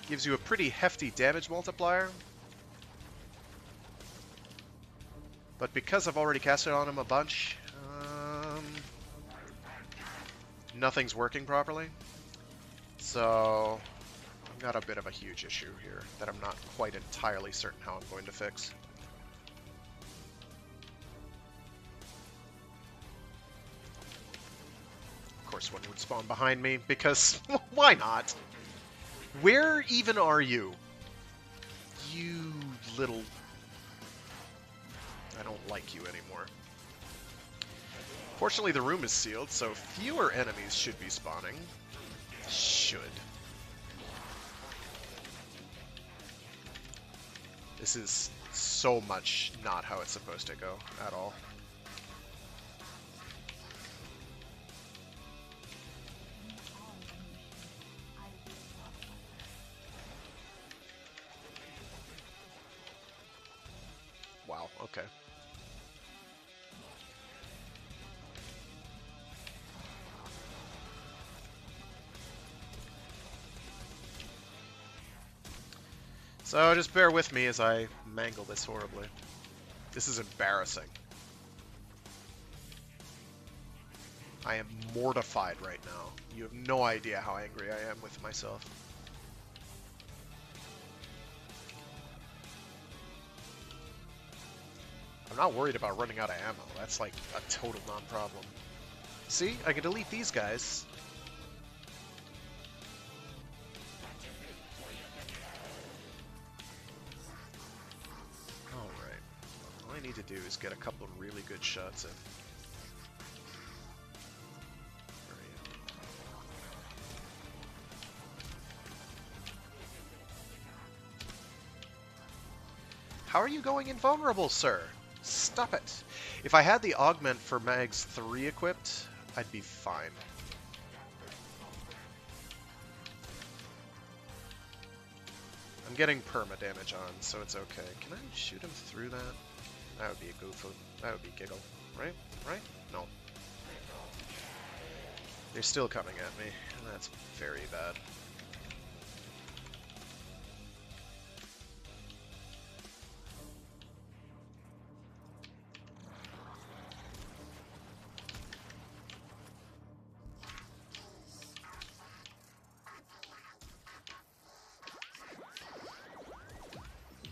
gives you a pretty hefty damage multiplier. But because I've already cast it on him a bunch, nothing's working properly. So, I've got a bit of a huge issue here that I'm not quite entirely certain how I'm going to fix. Of course, one would spawn behind me, because why not? Where even are you? You little... I don't like you anymore. Fortunately, the room is sealed, so fewer enemies should be spawning. Should. This is so much not how it's supposed to go at all. Wow, okay. So just bear with me as I mangle this horribly. This is embarrassing. I am mortified right now. You have no idea how angry I am with myself. I'm not worried about running out of ammo. That's like a total non-problem. See? I can delete these guys. Alright. All I need to do is get a couple of really good shots in. Where are you? How are you going invulnerable, sir? Stop it. If I had the augment for Mags 3 equipped, I'd be fine. I'm getting perma damage on, so it's okay. Can I shoot him through that? That would be a goof. That would be giggle. Right? Right? No. They're still coming at me. That's very bad.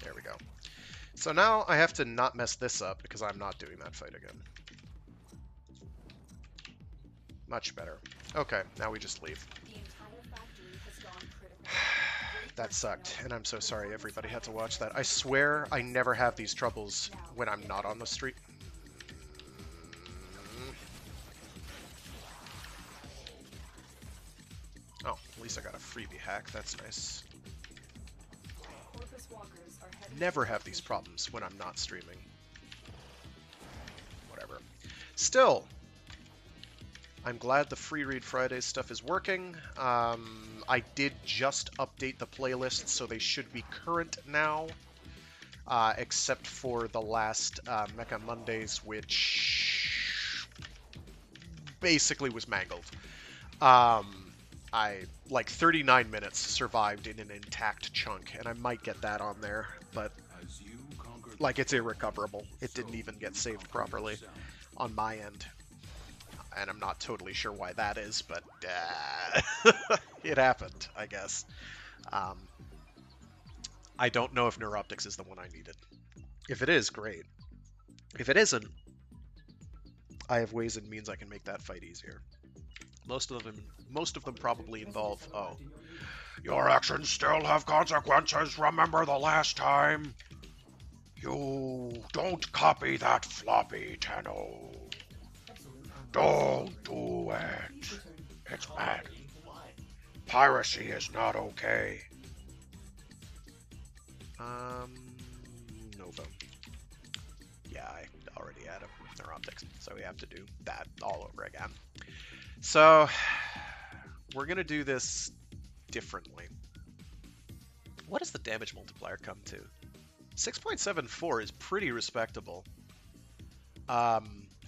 There we go. So now I have to not mess this up because I'm not doing that fight again. Much better. Okay, now we just leave. The entire factory has gone critical. That sucked, and I'm so sorry everybody had to watch that. I swear I never have these troubles when I'm not on the street. Oh, at least I got a freebie hack. That's nice. Corpus walkers are heading Never have these problems when I'm not streaming. Whatever. Still, I'm glad the Free Read Friday stuff is working. I did just update the playlist, so they should be current now. except for the last Mecha Mondays, which basically was mangled. I, like, 39 minutes survived in an intact chunk, and I might get that on there, but, like, it's irrecoverable. It didn't even get saved properly on my end. And I'm not totally sure why that is, but it happened, I guess. I don't know if Neuroptics is the one I needed. If it is, great. If it isn't, I have ways and means I can make that fight easier. Most of them probably involve, oh, your actions still have consequences. Remember the last time? You don't copy that floppy, Tenno. Don't do it. It's bad. Piracy is not okay. Nova. Yeah, I already had a Neuroptics, so we have to do that all over again. So, we're gonna do this differently. What does the damage multiplier come to? 6.74 is pretty respectable.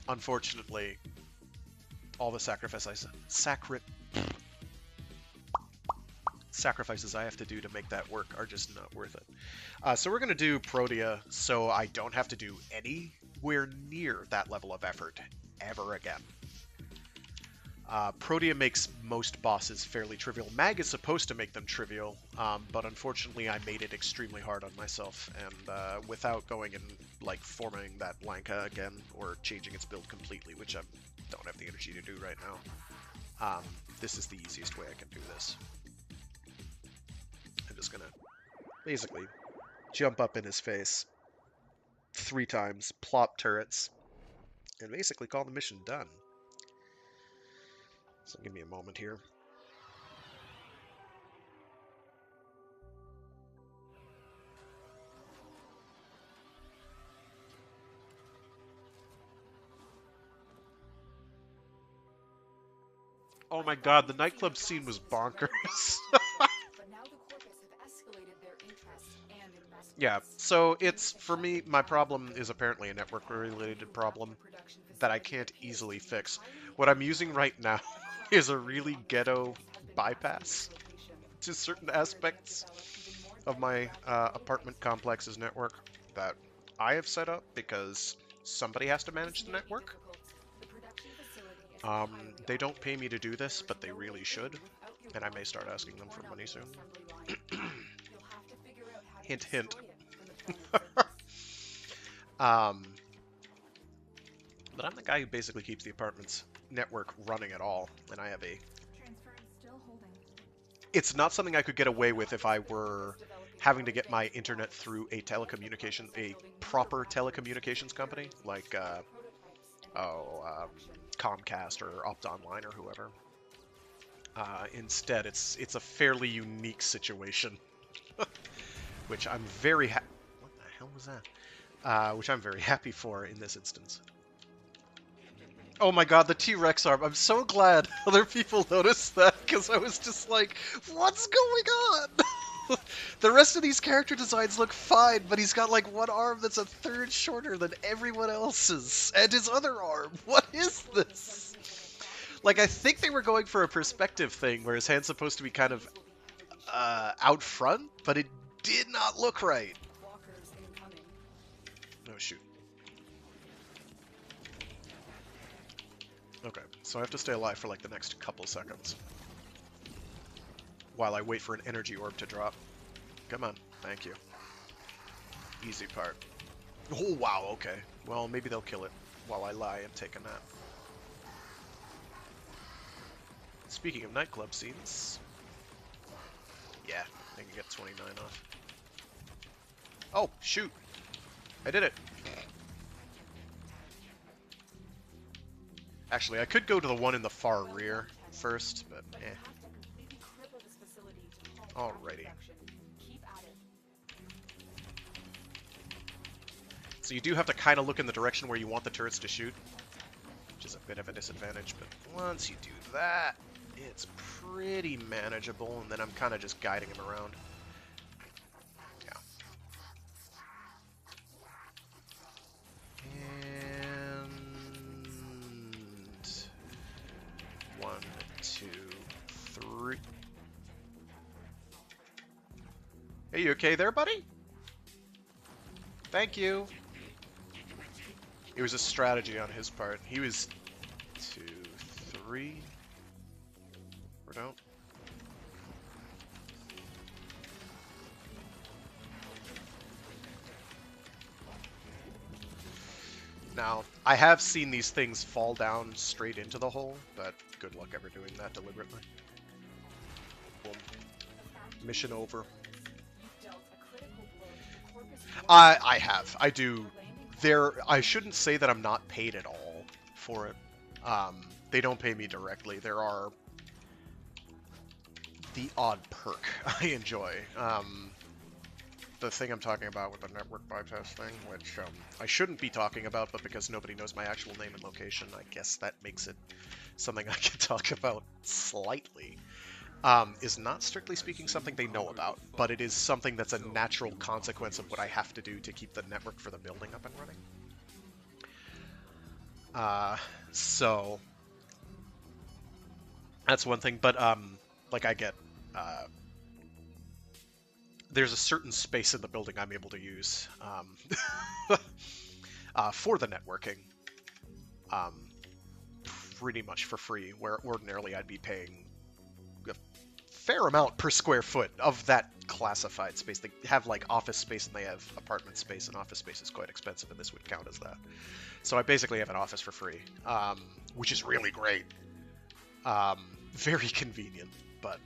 Unfortunately, all the sacrifices I have to do to make that work are just not worth it. So we're going to do Protea so I don't have to do anywhere near that level of effort ever again. Protea makes most bosses fairly trivial. Mag is supposed to make them trivial, but unfortunately I made it extremely hard on myself, and without going and like formatting that Lanka again or changing its build completely, which I don't have the energy to do right now. This is the easiest way I can do this. I'm just gonna basically jump up in his face 3 times, plop turrets, and basically call the mission done. So give me a moment here. Oh my god, the nightclub scene was bonkers. Yeah, so it's, for me, my problem is apparently a network-related problem that I can't easily fix. What I'm using right now is a really ghetto bypass to certain aspects of my apartment complex's network that I have set up because somebody has to manage the network. They don't pay me to do this, but they really should, and I may start asking them for money soon. Hint, hint. But I'm the guy who basically keeps the apartment's network running at all, and I have a... It's not something I could get away with if I were having to get my internet through a proper telecommunications company, like, Comcast or Opt Online or whoever. Instead, it's a fairly unique situation, which I'm very happy... What the hell was that? Which I'm very happy for in this instance. Oh my god, the T-Rex arm. I'm so glad other people noticed that, because I was just like, what's going on? The rest of these character designs look fine, but he's got like one arm that's a third shorter than everyone else's, and his other arm. What is this? Like, I think they were going for a perspective thing, where his hand's supposed to be kind of out front, but it did not look right. Oh, shoot. Okay, so I have to stay alive for like the next couple seconds while I wait for an energy orb to drop. Come on, thank you. Easy part. Oh, wow, okay. Well, maybe they'll kill it while I lie and take a nap. Speaking of nightclub scenes... Yeah, I can get 29 off. Oh, shoot! I did it! Actually, I could go to the one in the far rear first, but eh. Alrighty. So you do have to kind of look in the direction where you want the turrets to shoot, which is a bit of a disadvantage, but once you do that, it's pretty manageable, and then I'm kind of just guiding him around. Yeah. Hey, you okay there, buddy? Thank you. It was a strategy on his part. He was 2, 3. Or don't. Now, I have seen these things fall down straight into the hole, but good luck ever doing that deliberately. Boom. Mission over. I have. I do. I shouldn't say that I'm not paid at all for it. They don't pay me directly. There are the odd perk I enjoy. The thing I'm talking about with the network bypass thing, which I shouldn't be talking about, but because nobody knows my actual name and location, I guess that makes it something I can talk about slightly, is not strictly speaking something they know about, but it is something that's a natural consequence of what I have to do to keep the network for the building up and running. So that's one thing, but like I get there's a certain space in the building I'm able to use for the networking, pretty much for free, where ordinarily I'd be paying a fair amount per square foot of that classified space. They have like office space and they have apartment space, and office space is quite expensive, and this would count as that. So I basically have an office for free, which is really great. Very convenient, but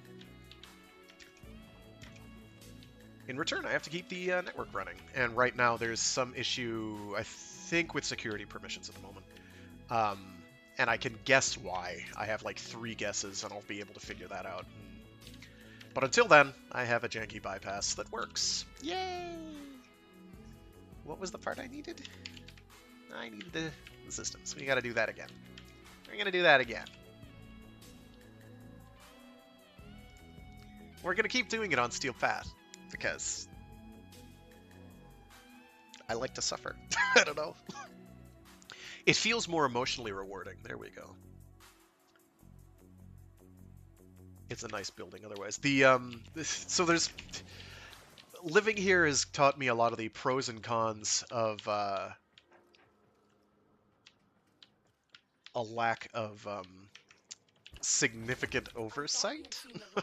in return, I have to keep the network running. And right now, there's some issue, I think, with security permissions at the moment. And I can guess why. I have like 3 guesses, and I'll be able to figure that out. But until then, I have a janky bypass that works. Yay! What was the part I needed? I needed the systems. We gotta do that again. We're gonna do that again. We're gonna keep doing it on Steel Path, because I like to suffer. I don't know. It feels more emotionally rewarding. There we go. It's a nice building otherwise. So there's... Living here has taught me a lot of the pros and cons of a lack of significant oversight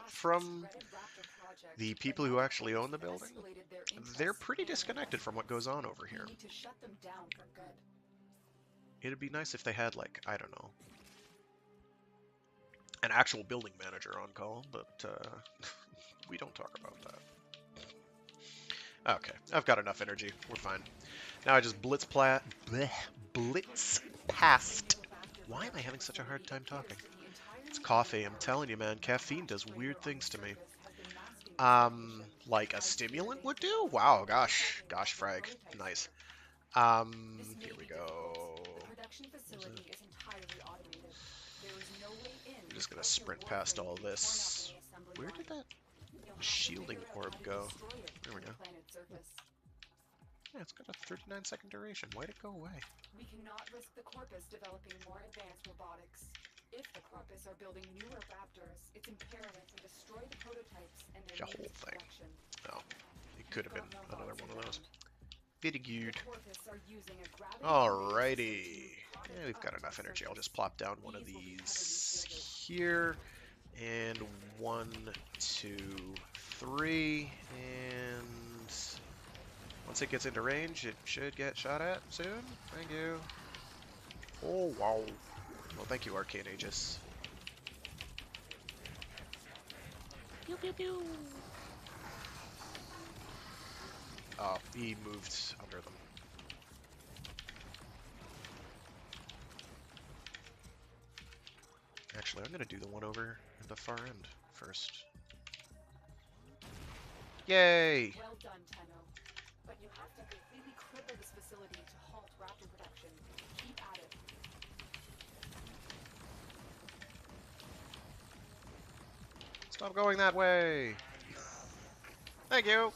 from the people who actually own the building. They're pretty disconnected from what goes on over here. It'd be nice if they had, like, I don't know, an actual building manager on call, but we don't talk about that. Okay, I've got enough energy. We're fine. Now I just blitz past. Why am I having such a hard time talking? It's coffee. I'm telling you, man. Caffeine does weird things to me. Like a stimulant would do? Wow, gosh, frag. Nice. Here we go. I'm just gonna sprint past all this. Where did that shielding orb go? There we go. Yeah, it's got a 39-second duration. Why'd it go away? We cannot risk the Corpus developing more advanced robotics. If the Corpus are building newer Raptors, it's imperative to destroy the prototypes and their The whole means of thing. production. Oh, it could have been another one of those. Very good. The Corpus are using a gravity Alrighty. Yeah, we've got enough energy. I'll just plop down one of these here. And 1, 2, 3. And once it gets into range, it should get shot at soon. Thank you. Oh, wow. Well, thank you, Arcane Aegis. Pew, pew, pew. Oh, he moved under them. Actually, I'm going to do the one over at the far end first. Yay! Well done, Tenno. But you have to completely cripple this facility to halt Raptor production. Keep at it. Stop going that way! Thank you!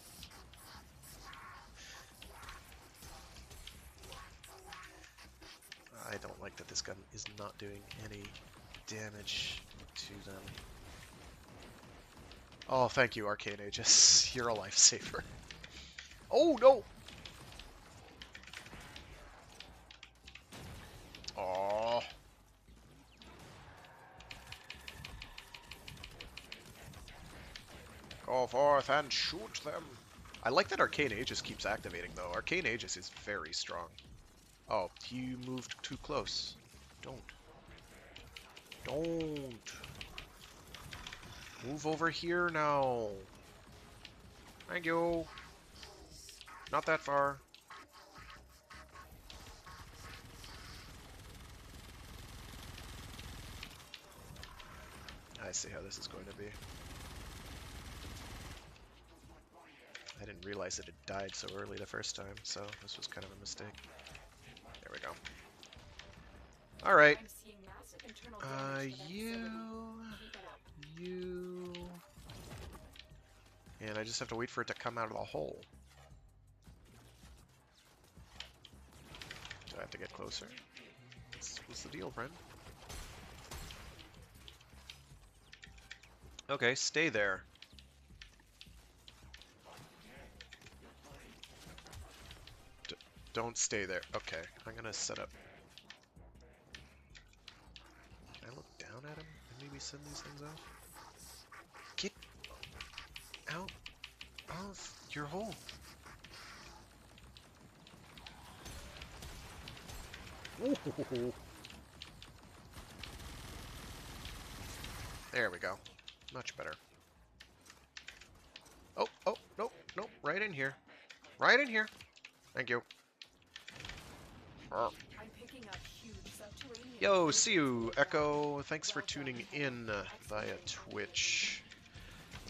I don't like that this gun is not doing any damage to them. Oh, thank you, Arcane Aegis. You're a lifesaver. Oh, no! Oh. Go forth and shoot them. I like that Arcane Aegis keeps activating, though. Arcane Aegis is very strong. Oh, you moved too close. Don't. Don't. Move over here now. Thank you. Not that far. I see how this is going to be. I didn't realize it had died so early the first time, so this was kind of a mistake. There we go. Alright. I'm seeing massive internal damage to that You... facility. Keep it up. You... And I just have to wait for it to come out of the hole. Do I have to get closer? What's the deal, friend? Okay, stay there. Don't stay there. Okay, I'm gonna set up. Can I look down at him and maybe send these things off? Get out of your hole. Ooh. There we go. Much better. Oh, nope, right in here. Right in here. Thank you. I'm picking up huge subterranean. Yo, see you, Echo. Thanks for tuning in via Twitch.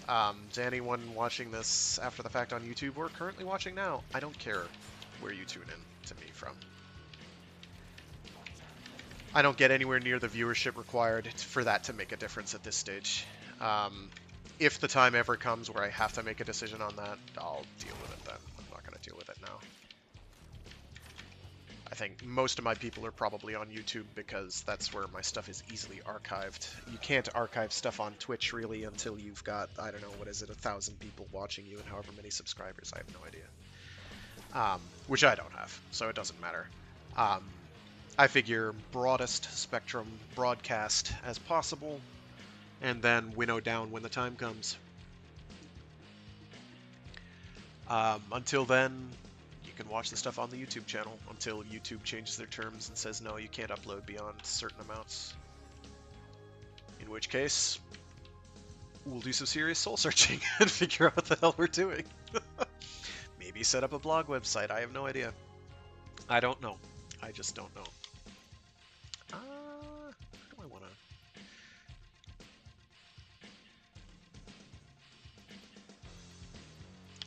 To anyone watching this after the fact on YouTube or currently watching now, I don't care where you tune in to me from. I don't get anywhere near the viewership required for that to make a difference at this stage. If the time ever comes where I have to make a decision on that, I'll deal with it then. I'm not going to deal with it now. I think most of my people are probably on YouTube because that's where my stuff is easily archived. You can't archive stuff on Twitch really until you've got, I don't know, what is it, 1,000 people watching you and however many subscribers. I have no idea. Which I don't have, so it doesn't matter. I figure broadest spectrum broadcast as possible, and then winnow down when the time comes. Until then, you can watch the stuff on the YouTube channel until YouTube changes their terms and says, no, you can't upload beyond certain amounts. In which case, we'll do some serious soul searching and figure out what the hell we're doing. Maybe set up a blog website. I have no idea. I don't know. I just don't know. Where do I want to...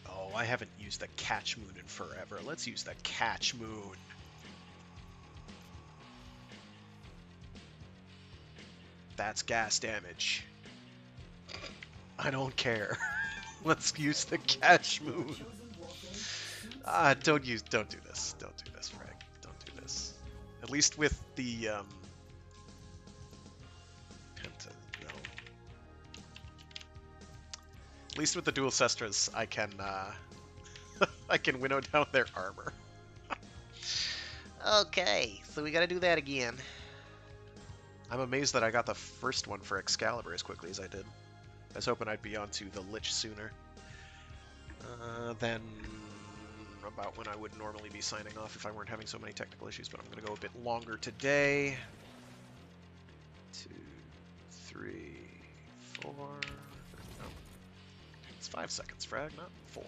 Oh, I haven't used the Catch Moon in forever. Let's use the Catch Moon. That's gas damage. I don't care. Let's use the Catch Moon. Don't do this. Don't do this, Frag. Don't do this. At least with the no. At least with the dual Cestras, I can I can winnow down their armor. Okay, so we gotta do that again. I'm amazed that I got the first one for Excalibur as quickly as I did. I was hoping I'd be onto the Lich sooner. Than about when I would normally be signing off if I weren't having so many technical issues, but I'm going to go a bit longer today. 2, 3, 4... No. It's 5 seconds, Frag, not 4.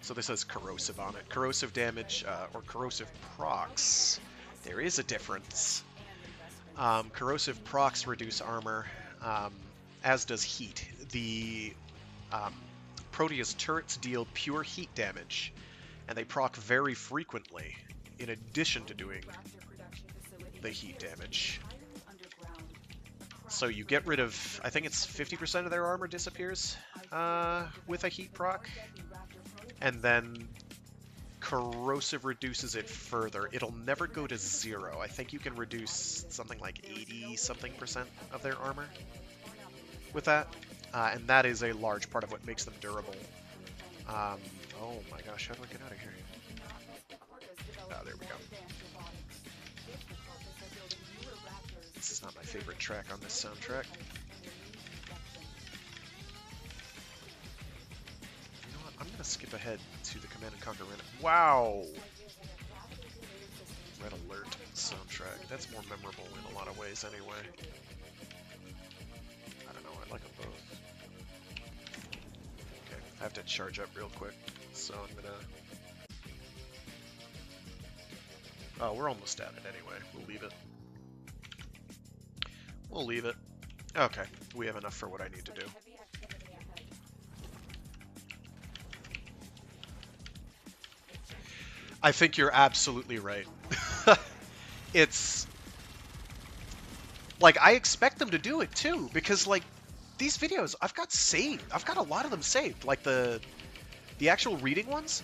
So this has corrosive on it. Corrosive damage, or corrosive procs. There is a difference. Corrosive procs reduce armor, as does heat. The Proteus turrets deal pure heat damage, and they proc very frequently, in addition to doing the heat damage. So you get rid of, I think it's 50% of their armor disappears with a heat proc, and then corrosive reduces it further. It'll never go to 0. I think you can reduce something like 80-something% of their armor with that. And that is a large part of what makes them durable. Oh my gosh, how do I get out of here? Oh, there we go. This is not my favorite track on this soundtrack. You know what? I'm going to skip ahead to the Command & Conquer Red. Wow! Red Alert soundtrack. That's more memorable in a lot of ways anyway. I don't know, I like them both. Okay, I have to charge up real quick, so I'm gonna... Oh, we're almost at it anyway. We'll leave it. We'll leave it. Okay, we have enough for what I need to do. I think you're absolutely right. It's... Like, I expect them to do it too, because, like, these videos, I've got saved. I've got a lot of them saved. Like, the actual reading ones,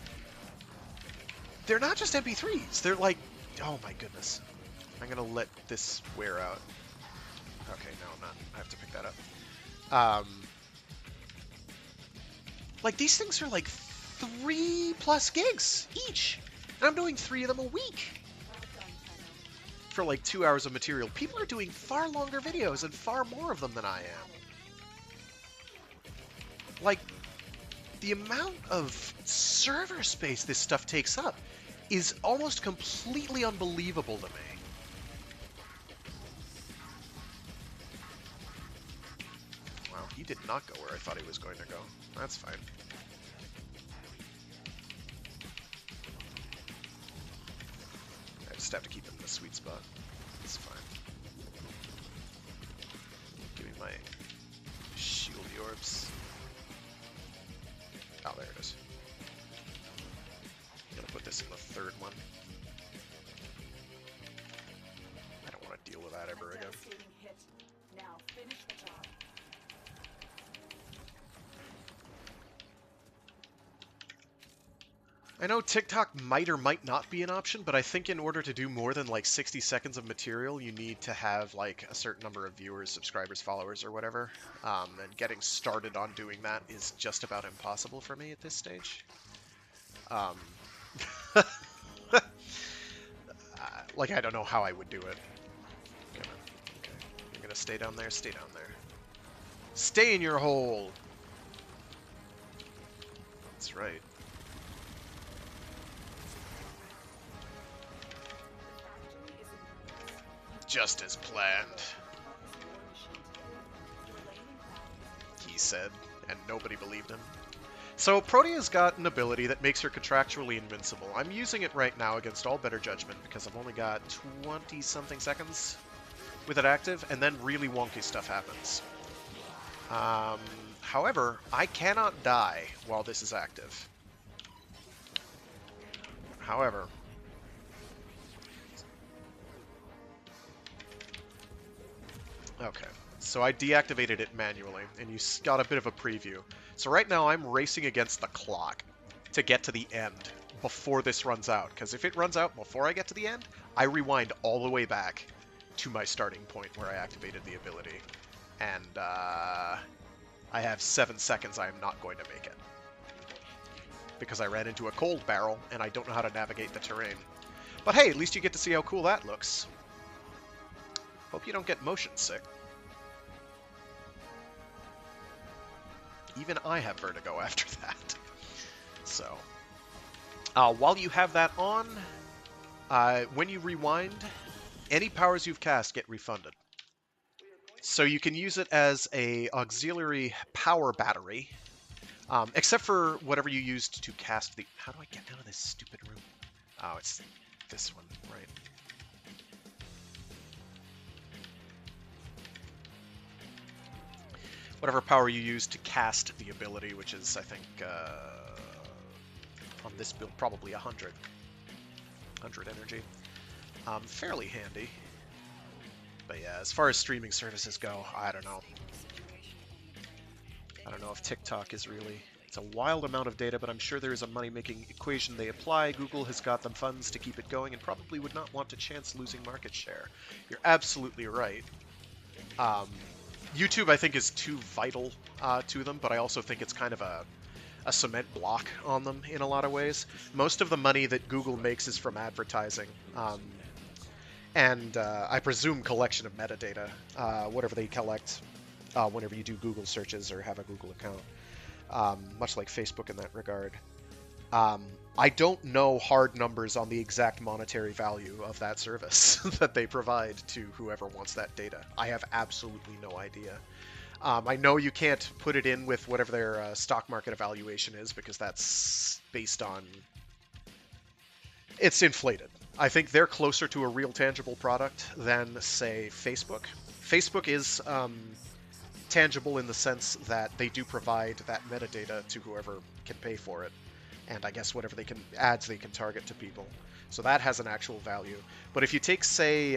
they're not just MP3s. They're like... Oh my goodness. I'm gonna let this wear out. Okay, no, I'm not. I have to pick that up. Like, these things are like 3+ gigs each. And I'm doing 3 of them a week. For like 2 hours of material. People are doing far longer videos and far more of them than I am. Like, the amount of server space this stuff takes up is almost completely unbelievable to me. Wow, he did not go where I thought he was going to go. That's fine. I just have to keep him in the sweet spot. It's fine. Give me my shield orbs. Oh, there it is. I'm gonna put this in the 3rd one. I don't want to deal with that ever again. Now finish the job. I know TikTok might or might not be an option, but I think in order to do more than like 60 seconds of material, you need to have like a certain number of viewers, subscribers, followers, or whatever. And getting started on doing that is just about impossible for me at this stage. Like, I don't know how I would do it. Okay. You're gonna stay down there? Stay down there. Stay in your hole! That's right. Just as planned, he said, and nobody believed him. So Protea's got an ability that makes her contractually invincible. I'm using it right now against all better judgment because I've only got 20-something seconds with it active, and then really wonky stuff happens. However, I cannot die while this is active. However... Okay, so I deactivated it manually, and you got a bit of a preview. So right now I'm racing against the clock to get to the end before this runs out, because if it runs out before I get to the end, I rewind all the way back to my starting point where I activated the ability. And I have 7 seconds I am not going to make it. Because I ran into a cold barrel, and I don't know how to navigate the terrain. But hey, at least you get to see how cool that looks. Hope you don't get motion sick. Even I have vertigo after that. So, while you have that on, when you rewind, any powers you've cast get refunded. So you can use it as a auxiliary power battery, except for whatever you used to cast the... How do I get out of this stupid room? Oh, it's this one, right. Whatever power you use to cast the ability, which is, I think, on this build, probably 100 energy. Fairly handy. But yeah, as far as streaming services go, I don't know. I don't know if TikTok is really It's a wild amount of data, but I'm sure there is a money-making equation they apply. Google has got them funds to keep it going and probably would not want to chance losing market share. You're absolutely right. YouTube, I think, is too vital to them, but I also think it's kind of a cement block on them in a lot of ways. Most of the money that Google makes is from advertising, and I presume collection of metadata, whatever they collect whenever you do Google searches or have a Google account, much like Facebook in that regard. I don't know hard numbers on the exact monetary value of that service that they provide to whoever wants that data. I have absolutely no idea. I know you can't put it in with whatever their stock market evaluation is because that's based on... It's inflated. I think they're closer to a real tangible product than, say, Facebook. Facebook is tangible in the sense that they do provide that metadata to whoever can pay for it. And I guess whatever they can ads they can target to people. So that has an actual value. But if you take, say,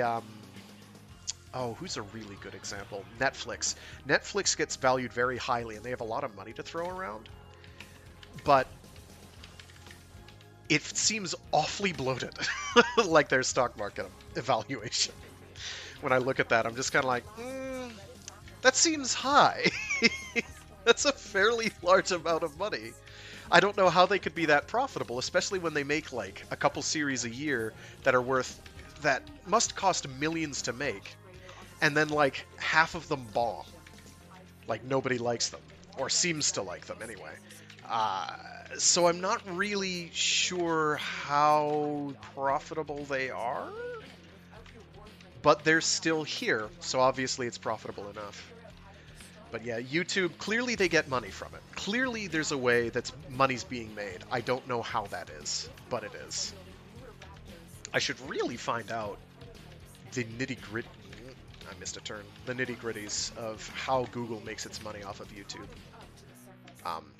who's a really good example? Netflix. Netflix gets valued very highly, and they have a lot of money to throw around. But it seems awfully bloated, like their stock market evaluation. When I look at that, I'm just kind of like, that seems high. That's a fairly large amount of money. I don't know how they could be that profitable, especially when they make like a couple series a year that must cost millions to make, and then like half of them bomb. Like nobody likes them, or seems to like them anyway. So I'm not really sure how profitable they are, but they're still here, so obviously it's profitable enough. But yeah, YouTube, clearly they get money from it. Clearly there's a way that money's being made. I don't know how that is, but it is. I should really find out the nitty-gritty... I missed a turn. The nitty-gritties of how Google makes its money off of YouTube.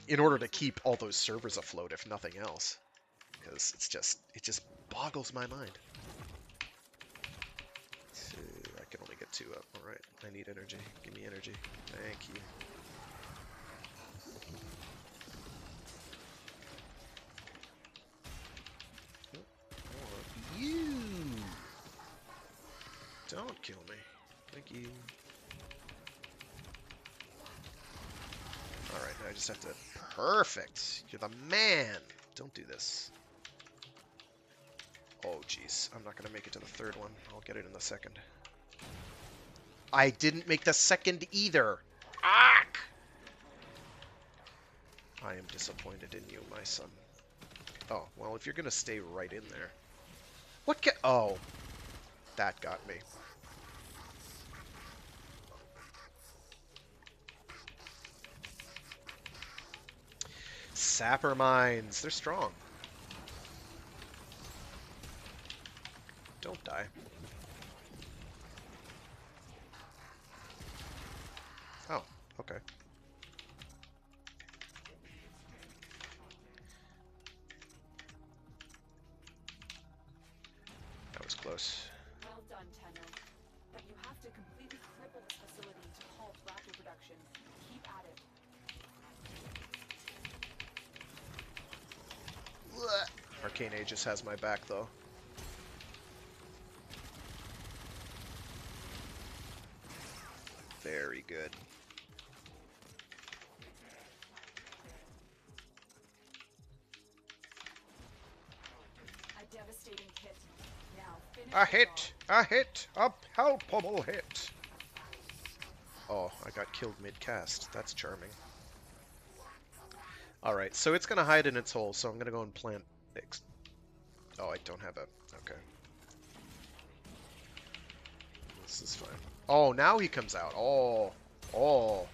In order to keep all those servers afloat, if nothing else. Because it just boggles my mind. I can only get 2 up. Alright, I need energy. Give me energy. Thank you. I want you! Don't kill me. Thank you. Alright, now I just have to... Perfect! You're the man! Don't do this. Oh, jeez. I'm not going to make it to the 3rd one. I'll get it in the 2nd. I didn't make the 2nd either! Ack! I am disappointed in you, my son. Oh, well, if you're going to stay right in there... What Oh! That got me. Sapper mines. They're strong. Don't die. Oh, okay. That was close. Well done, Tenno. But you have to completely cripple this facility to halt raptor production. Keep at it. Arcane Aegis has my back, though. Very good. A devastating hit. Now finish A the hit! job. A hit! A palpable hit! Oh, I got killed mid-cast. That's charming. Alright, so it's going to hide in its hole, so I'm going to go and plant... Oh, I don't have a... Okay. This is fine. Oh, now he comes out. Oh. Oh.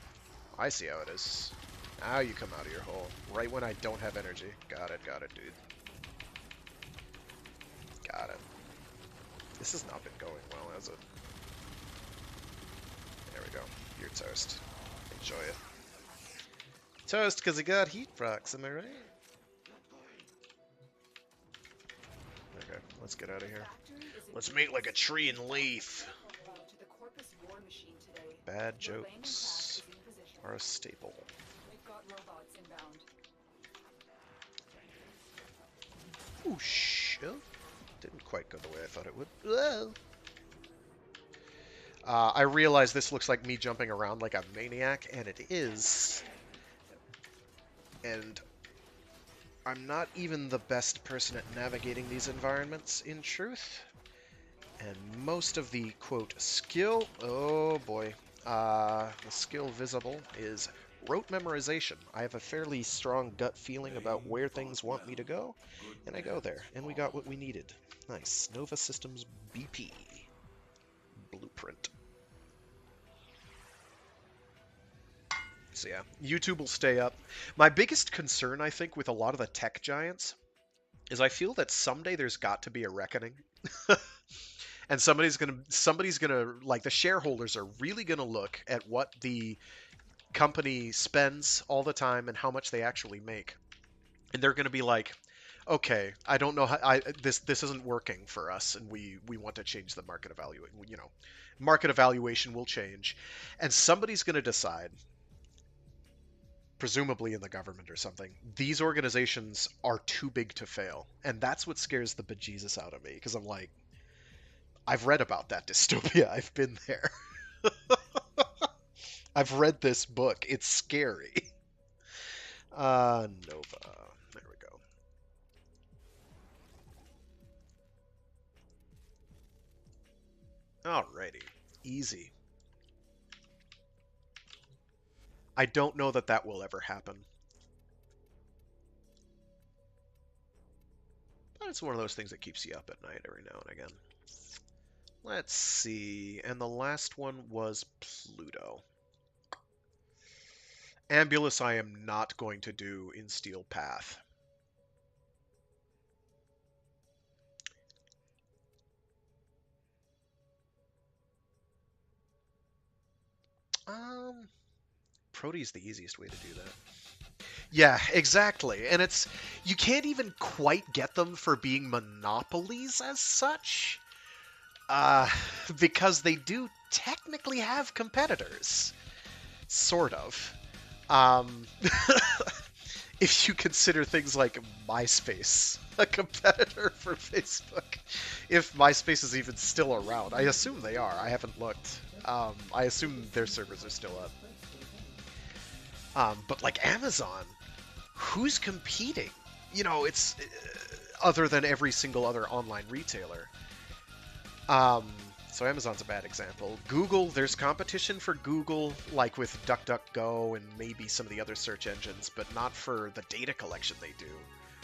I see how it is. Now you come out of your hole. Right when I don't have energy. Got it, dude. Got it. This has not been going well, has it? There we go. You're toast. Enjoy it. Toast because he got heat procs, am I right? Okay, let's get out of here. Let's make like a tree and leaf. To the Corpus war machine today. Bad Your landing craft jokes is in position. are a staple. We've got robots inbound. Ooh, shit. Didn't quite go the way I thought it would. Whoa. I realize this looks like me jumping around like a maniac, and it is. And I'm not even the best person at navigating these environments, in truth. And most of the, quote, skill... Oh, boy. The skill visible is rote memorization. I have a fairly strong gut feeling about where things want me to go, and I go there. And we got what we needed. Nice. Nova Systems BP. Blueprint. So yeah, YouTube will stay up. My biggest concern, I think, with a lot of the tech giants is I feel that someday there's got to be a reckoning. And somebody's gonna, like, the shareholders are really gonna look at what the company spends all the time and how much they actually make. And they're gonna be like, okay, I don't know how this isn't working for us, and we want to change the market evaluation. You know, market evaluation will change, and somebody's gonna decide, presumably in the government or something, these organizations are too big to fail. And that's what scares the bejesus out of me, because I'm like, I've read about that dystopia. I've been there. I've read this book. It's scary. Nova. There we go. Alrighty. Easy. I don't know that that will ever happen. But it's one of those things that keeps you up at night every now and again. Let's see. And the last one was Pluto. Ambulus I am not going to do in Steel Path. Prote's the easiest way to do that. Yeah, exactly. And it's, you can't even quite get them for being monopolies as such. Because they do technically have competitors. Sort of. If you consider things like MySpace a competitor for Facebook. If MySpace is even still around. I assume they are. I haven't looked. I assume their servers are still up. But like Amazon, who's competing? You know, it's other than every single other online retailer. So Amazon's a bad example. Google, there's competition for Google, like with DuckDuckGo and maybe some of the other search engines, but not for the data collection they do,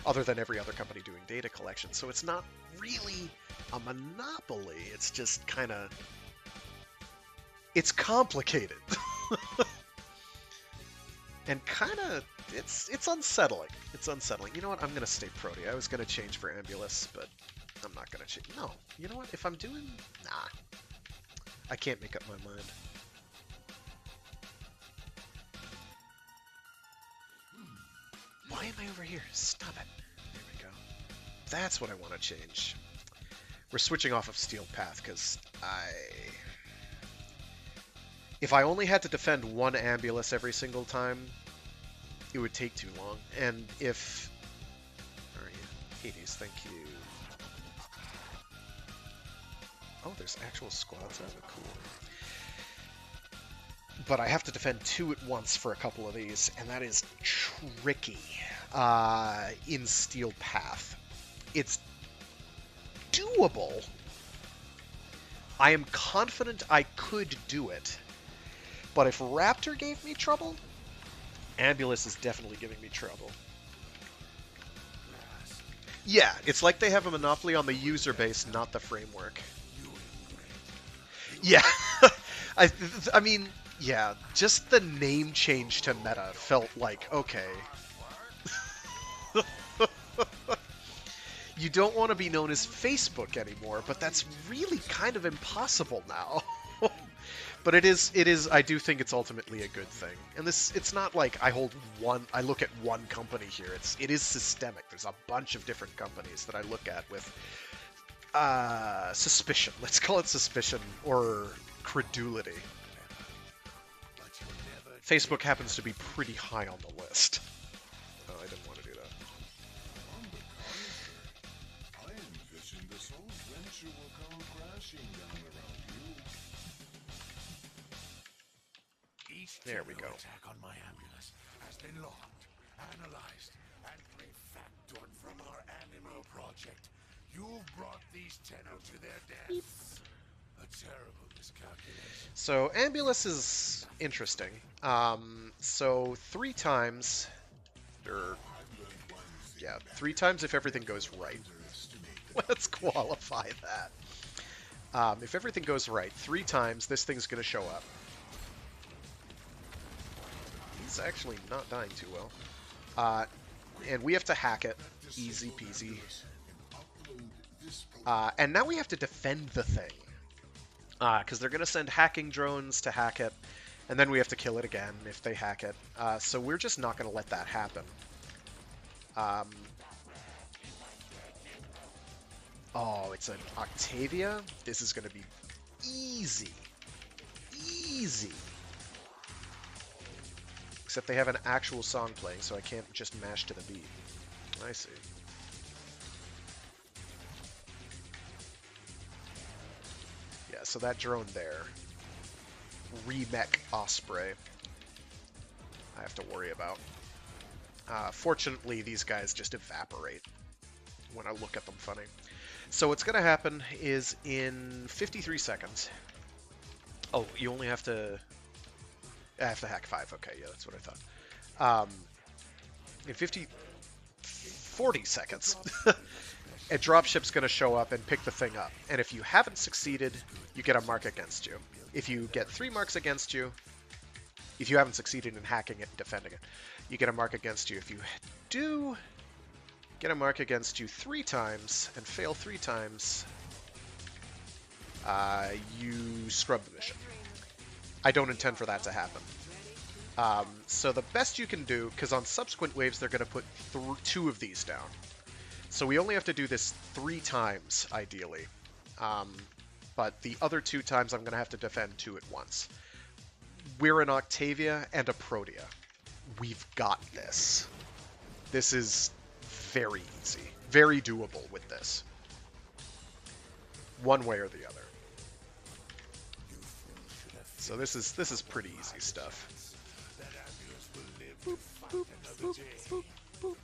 other than every other company doing data collection. So it's not really a monopoly. It's just kind of... It's complicated. And kind of... It's unsettling. It's unsettling. You know what? I'm going to stay Protea. I was going to change for Ambulus, but... I'm not gonna change. No, you know what? If I'm doing... Nah. I can't make up my mind. Why am I over here? Stop it. There we go. That's what I want to change. We're switching off of Steel Path, because if I only had to defend one Ambulus every single time, it would take too long. And if... Where are you? Hades, thank you. Oh, there's actual squads of it. Cool. But I have to defend two at once for a couple of these, and that is tricky in Steel Path. It's doable. I am confident I could do it. But if Raptor gave me trouble, Ambulus is definitely giving me trouble. Yeah, it's like they have a monopoly on the user base, not the framework. Yeah, I mean, yeah, just the name change to Meta felt like, okay. You don't want to be known as Facebook anymore, but that's really kind of impossible now. But it is, I do think it's ultimately a good thing. And it's not like I look at one company here. It is systemic. There's a bunch of different companies that I look at with suspicion. Let's call it suspicion or credulity. Facebook happens to be pretty high on the list. Oh, I didn't want to do There we go. Attack on my ambulance has been logged, analyzed, and refactored from our animal project. You've brought these Tenno to their deaths. A terrible miscalculation. So Ambulus is interesting. So 3 times, or yeah, 3 times if everything goes right. Let's qualify that. If everything goes right, 3 times this thing's going to show up. He's actually not dying too well. And we have to hack it. Easy peasy. And now we have to defend the thing. Because they're going to send hacking drones to hack it. And then we have to kill it again if they hack it. So we're just not going to let that happen. Oh, it's an Octavia? This is going to be easy. Easy. Except they have an actual song playing, so I can't just mash to the beat. I see. Yeah, so that drone there. Remech Osprey. I have to worry about. Fortunately, these guys just evaporate when I look at them funny. So what's going to happen is in 53 seconds... Oh, you only have to... I have to hack 5. Okay, yeah, that's what I thought. In 40 seconds, a dropship's going to show up and pick the thing up. And if you haven't succeeded, you get a mark against you. If you get 3 marks against you, if you haven't succeeded in hacking it and defending it, you get a mark against you. If you do get a mark against you 3 times and fail 3 times, you scrub the mission. I don't intend for that to happen. So the best you can do, because on subsequent waves they're going to put 2 of these down. So we only have to do this 3 times, ideally. But the other 2 times I'm going to have to defend 2 at once. We're an Octavia and a Protea. We've got this. This is very easy. Very doable with this. One way or the other. So this is pretty easy stuff. Boop, boop, boop, boop, boop.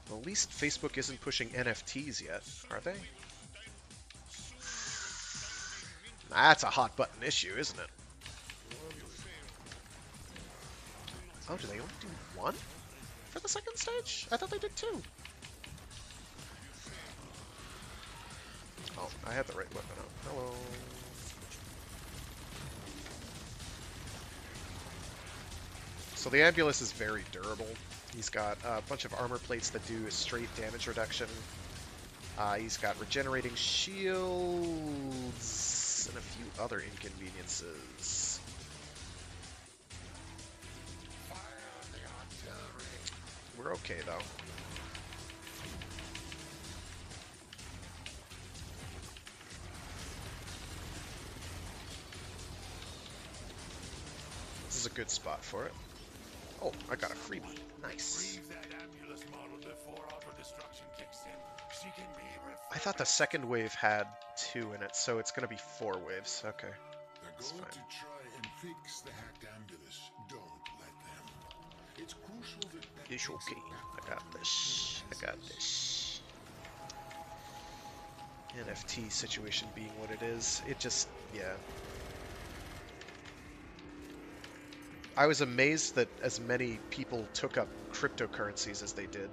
Well, at least Facebook isn't pushing NFTs yet, are they? That's a hot button issue, isn't it? Oh, do they only do 1 for the second stage? I thought they did 2. Oh, I had the right weapon out. Hello. So the Ambulus is very durable. He's got a bunch of armor plates that do a straight damage reduction. He's got regenerating shields and a few other inconveniences. We're okay, though. This is a good spot for it. Oh, I got a freebie. Nice. I thought the second wave had 2 in it, so it's going to be 4 waves. Okay. They're going to try and fix the hacked ambulance. Don't let them. It's crucial that It's okay. I got this. I got this. NFT situation being what it is, it just, yeah. I was amazed that as many people took up cryptocurrencies as they did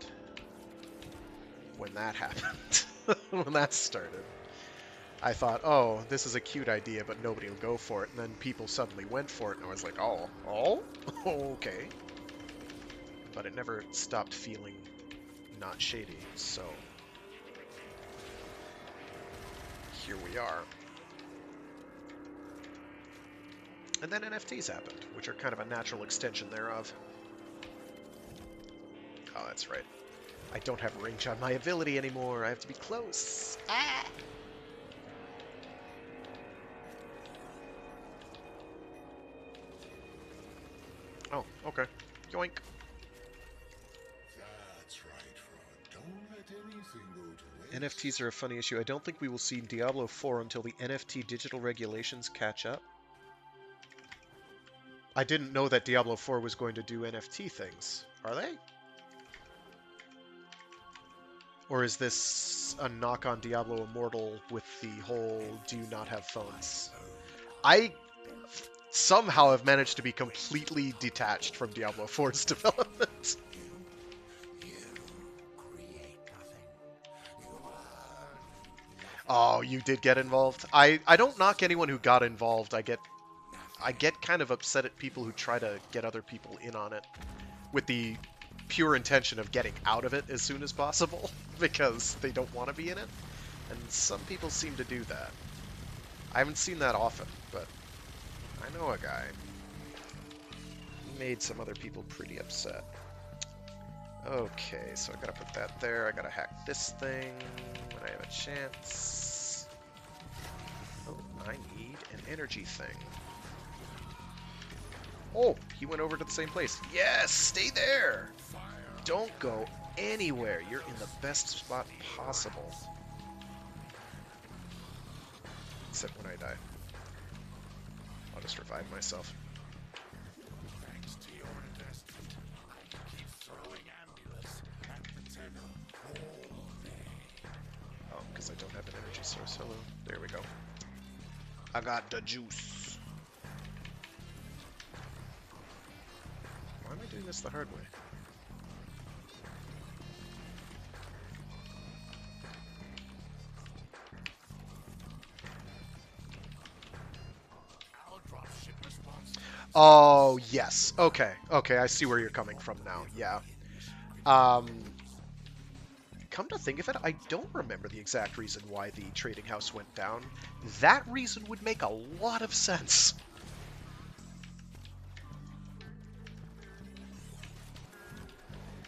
when that happened, when that started. I thought, oh, this is a cute idea, but nobody will go for it. And then people suddenly went for it, and I was like, oh, okay. But it never stopped feeling not shady, so here we are. And then NFTs happened, which are kind of a natural extension thereof. Oh, that's right. I don't have range on my ability anymore. I have to be close. Ah! Oh, okay. Yoink. That's NFTs are a funny issue. I don't think we will see Diablo 4 until the NFT digital regulations catch up. I didn't know that Diablo 4 was going to do NFT things. Are they? Or is this a knock on Diablo Immortal with the whole do you not have phones? I somehow have managed to be completely detached from Diablo 4's development. Oh, you did get involved? I don't knock anyone who got involved. I get kind of upset at people who try to get other people in on it with the pure intention of getting out of it as soon as possible because they don't want to be in it. And some people seem to do that. I haven't seen that often, but I know a guy. He made some other people pretty upset. Okay, so I gotta put that there. I gotta hack this thing when I have a chance. Oh, I need an energy thing. Oh, he went over to the same place. Yes, stay there. Don't go anywhere. You're in the best spot possible. Except when I die. I'll just revive myself. Thanks to your investment, I can keep throwing amulets at the tenor all day. Oh, because I don't have an energy source. Hello. There we go. I got the juice. Why am I doing this the hard way? Our dropship response. Oh, yes. Okay. Okay, I see where you're coming from now. Yeah. Come to think of it, I don't remember the exact reason why the trading house went down. That reason would make a lot of sense.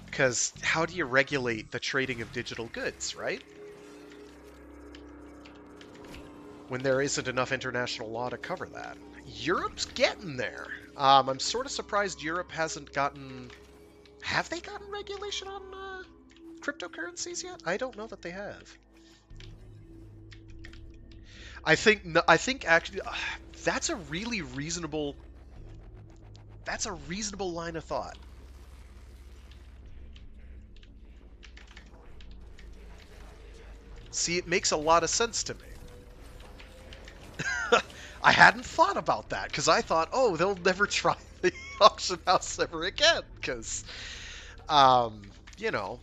Because how do you regulate the trading of digital goods, right? When there isn't enough international law to cover that. Europe's getting there. I'm sort of surprised Europe hasn't gotten... Have they gotten regulation on cryptocurrencies yet? I don't know that they have. I think actually that's a really reasonable... That's a reasonable line of thought. See, it makes a lot of sense to me. I hadn't thought about that, because I thought, oh, they'll never try the auction house ever again, because, you know,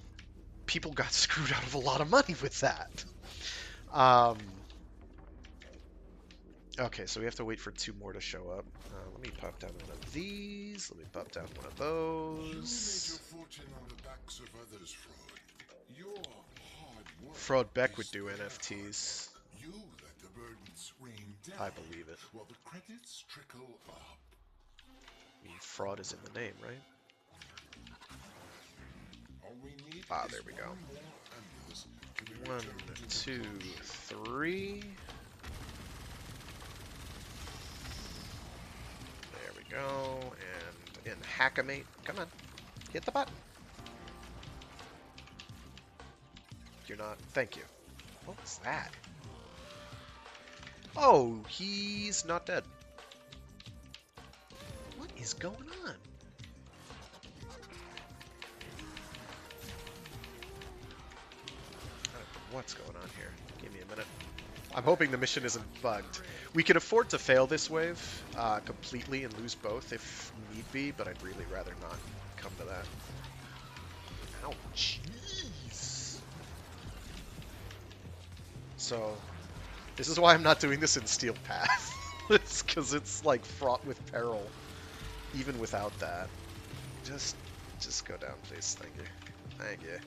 people got screwed out of a lot of money with that. Okay, so we have to wait for 2 more to show up. Let me pop down one of these. Let me pop down one of those. You made your fortune on the backs of others, Fraud. Your hard work. Fraud Beck would is do paid NFTs. off. You let the burdens rain down. I believe it. While the credits trickle up. I mean, fraud is in the name, right? All we need Ah, is there we go. one more ambulance to be 1, returned to the 2, project. 3. There we go. And in Ha-HAAAaaa, come on, hit the button. You're not. Thank you. What was that? Oh, he's not dead. What is going on? What's going on here? Give me a minute. I'm hoping the mission isn't bugged. We can afford to fail this wave completely and lose both if need be, but I'd really rather not come to that. Ow, jeez. So, this is why I'm not doing this in Steel Path. It's because it's like fraught with peril, even without that. Just go down, please. Thank you. Thank you.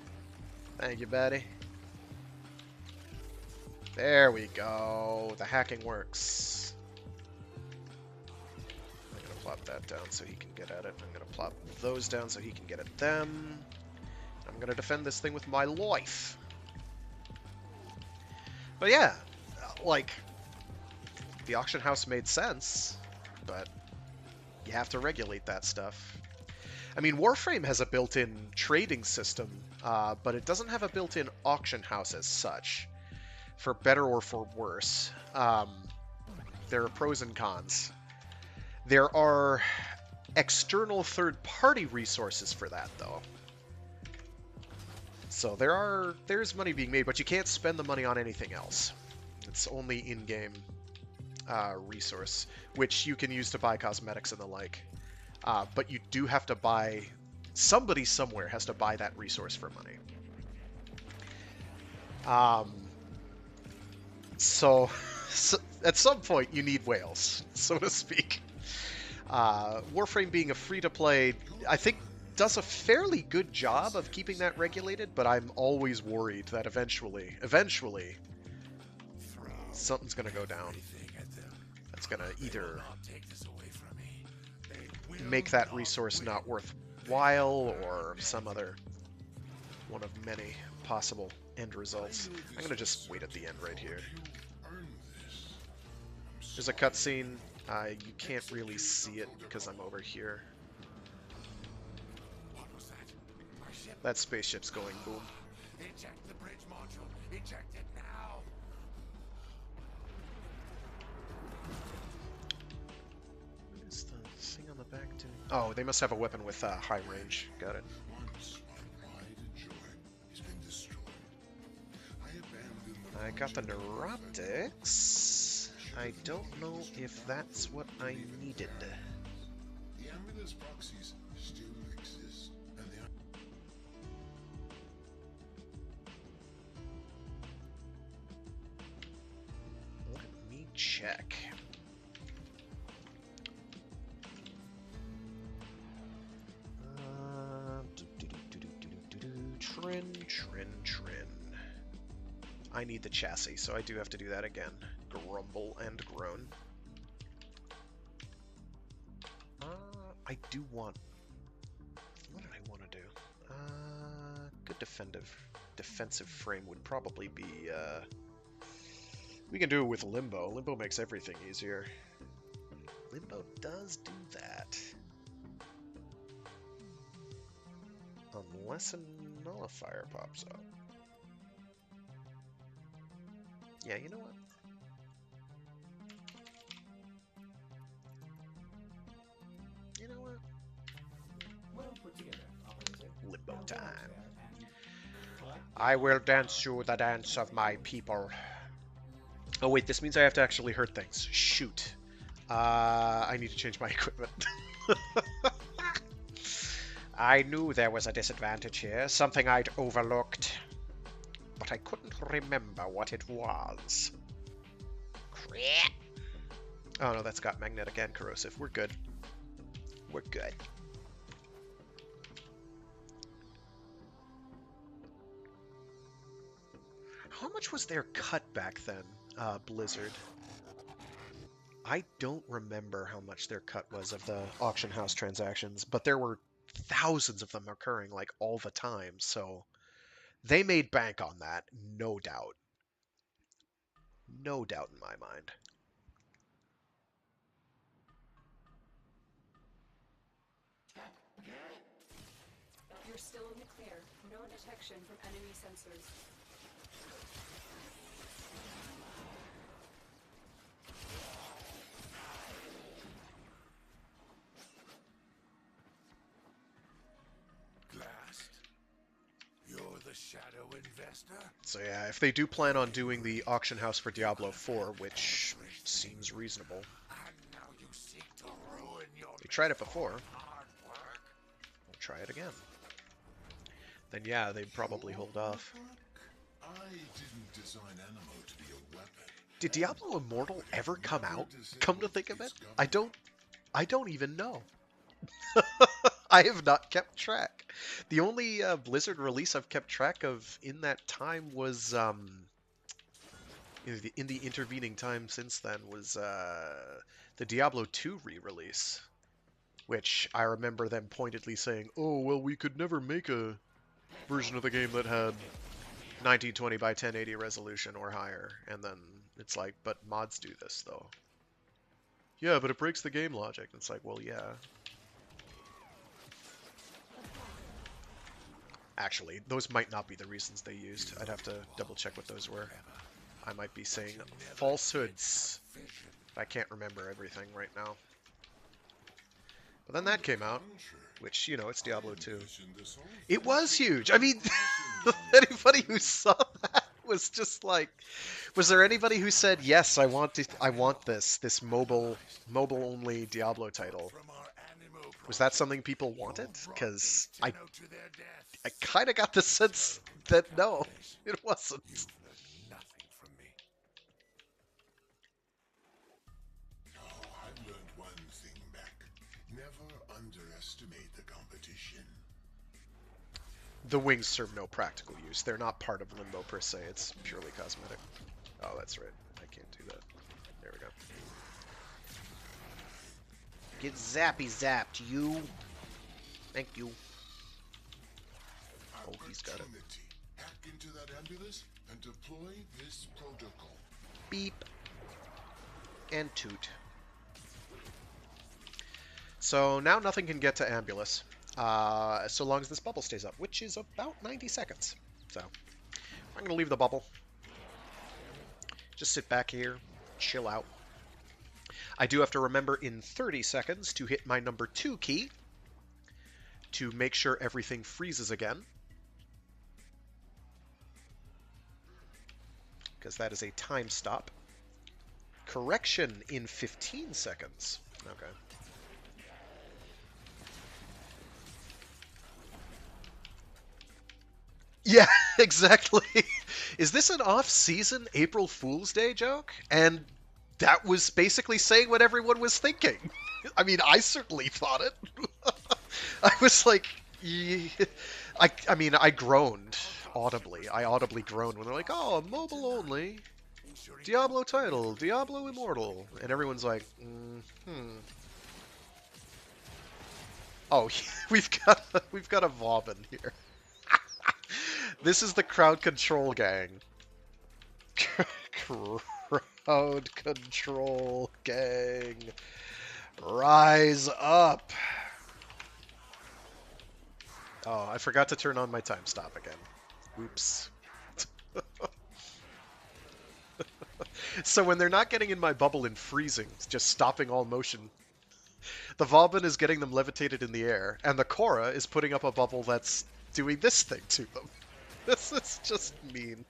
Thank you, buddy. There we go. The hacking works. I'm gonna plop that down so he can get at it. I'm gonna plop those down so he can get at them. I'm gonna defend this thing with my life. But yeah, like, the auction house made sense, but you have to regulate that stuff. I mean, Warframe has a built-in trading system, but it doesn't have a built-in auction house as such, for better or for worse. There are pros and cons. There are external third-party resources for that, though. So there's money being made, but you can't spend the money on anything else. It's only in-game resource, which you can use to buy cosmetics and the like. But you do have to buy... Somebody somewhere has to buy that resource for money. So at some point, you need whales, so to speak. Warframe being a free-to-play, I think, does a fairly good job of keeping that regulated, but I'm always worried that eventually, something's going to go down. That's going to either make that resource not worthwhile, or some other one of many possible end results. I'm going to just wait at the end right here. There's a cutscene. You can't really see it because I'm over here. That spaceship's going boom. Eject the bridge module. Eject it now. What is the thing on the back doing? Oh, they must have a weapon with high range. Got it. I got the neuroptics. I don't know if that's what I needed. The ambulance proxies still exist, and they are... Let me check. Trin. I need the chassis, so I do have to do that again. Grumble and groan. I do want... What did I want to do? Good defensive frame would probably be... We can do it with Limbo. Limbo makes everything easier. Limbo does do that. Unless a nullifier pops up. Yeah, you know what? You know what? Well put together, operator. Limbo Now, time. there, I will dance you the dance of my people. Oh wait, this means I have to actually hurt things. Shoot. I need to change my equipment. I knew there was a disadvantage here, something I'd overlooked. But I couldn't remember what it was. Crap. Oh no, that's got magnetic and corrosive. We're good. We're good. How much was their cut back then, Blizzard? I don't remember how much their cut was of the auction house transactions, but there were thousands of them occurring like all the time, so they made bank on that, no doubt. No doubt in my mind. You're still in the clear. No detection from enemy sensors. Blast. You're the shadow investor? So yeah, if they do plan on doing the auction house for Diablo 4, which seems reasonable. And now you seek to ruin your They tried it before. hard work. We'll try it again. Then yeah, they'd probably hold off. I didn't design Animo to be a weapon. Did Diablo Immortal ever come out? Come to think of it, I don't even know. I have not kept track. The only Blizzard release I've kept track of in that time was in the intervening time since then was the Diablo 2 re-release, which I remember them pointedly saying, "Oh well, we could never make a version of the game that had 1920 by 1080 resolution or higher," and then it's like, "But mods do this though." Yeah, but it breaks the game logic. It's like, well, yeah. Actually, those might not be the reasons they used. I'd have to double check what those were. I might be saying falsehoods. I can't remember everything right now. But then that came out, which, you know, it's Diablo 2. It was huge. I mean, anybody who saw that was just like, was there anybody who said, yes, I want this mobile only Diablo title? Was that something people wanted? Because I kind of got the sense that no, it wasn't. Nothing from me. Oh, I've learned one thing back. Never underestimate the competition. The wings serve no practical use. They're not part of Limbo per se. It's purely cosmetic. Oh, that's right. I can't do that. There we go. Get zappy zapped, you. Thank you. Oh, he's got it. Hack into that ambulance and deploy this protocol. Beep. And toot. So now nothing can get to Ambulus, so long as this bubble stays up, which is about 90 seconds. So I'm going to leave the bubble. Just sit back here, chill out. I do have to remember in 30 seconds to hit my number 2 key to make sure everything freezes again. Because that is a time stop. Correction in 15 seconds. Okay. Yeah, exactly. Is this an off-season April Fool's Day joke? And that was basically saying what everyone was thinking. I mean, I certainly thought it. I was like, I mean, I groaned audibly. I audibly groaned when they're like, oh, mobile only, Diablo title, Diablo Immortal, and everyone's like, Oh, we've got a Vauban here. This is the crowd control gang. Crowd control gang. Rise up. Oh, I forgot to turn on my time stop again. Oops. So when they're not getting in my bubble and freezing, just stopping all motion, the Vauban is getting them levitated in the air, and the Korra is putting up a bubble that's doing this thing to them. This is just mean.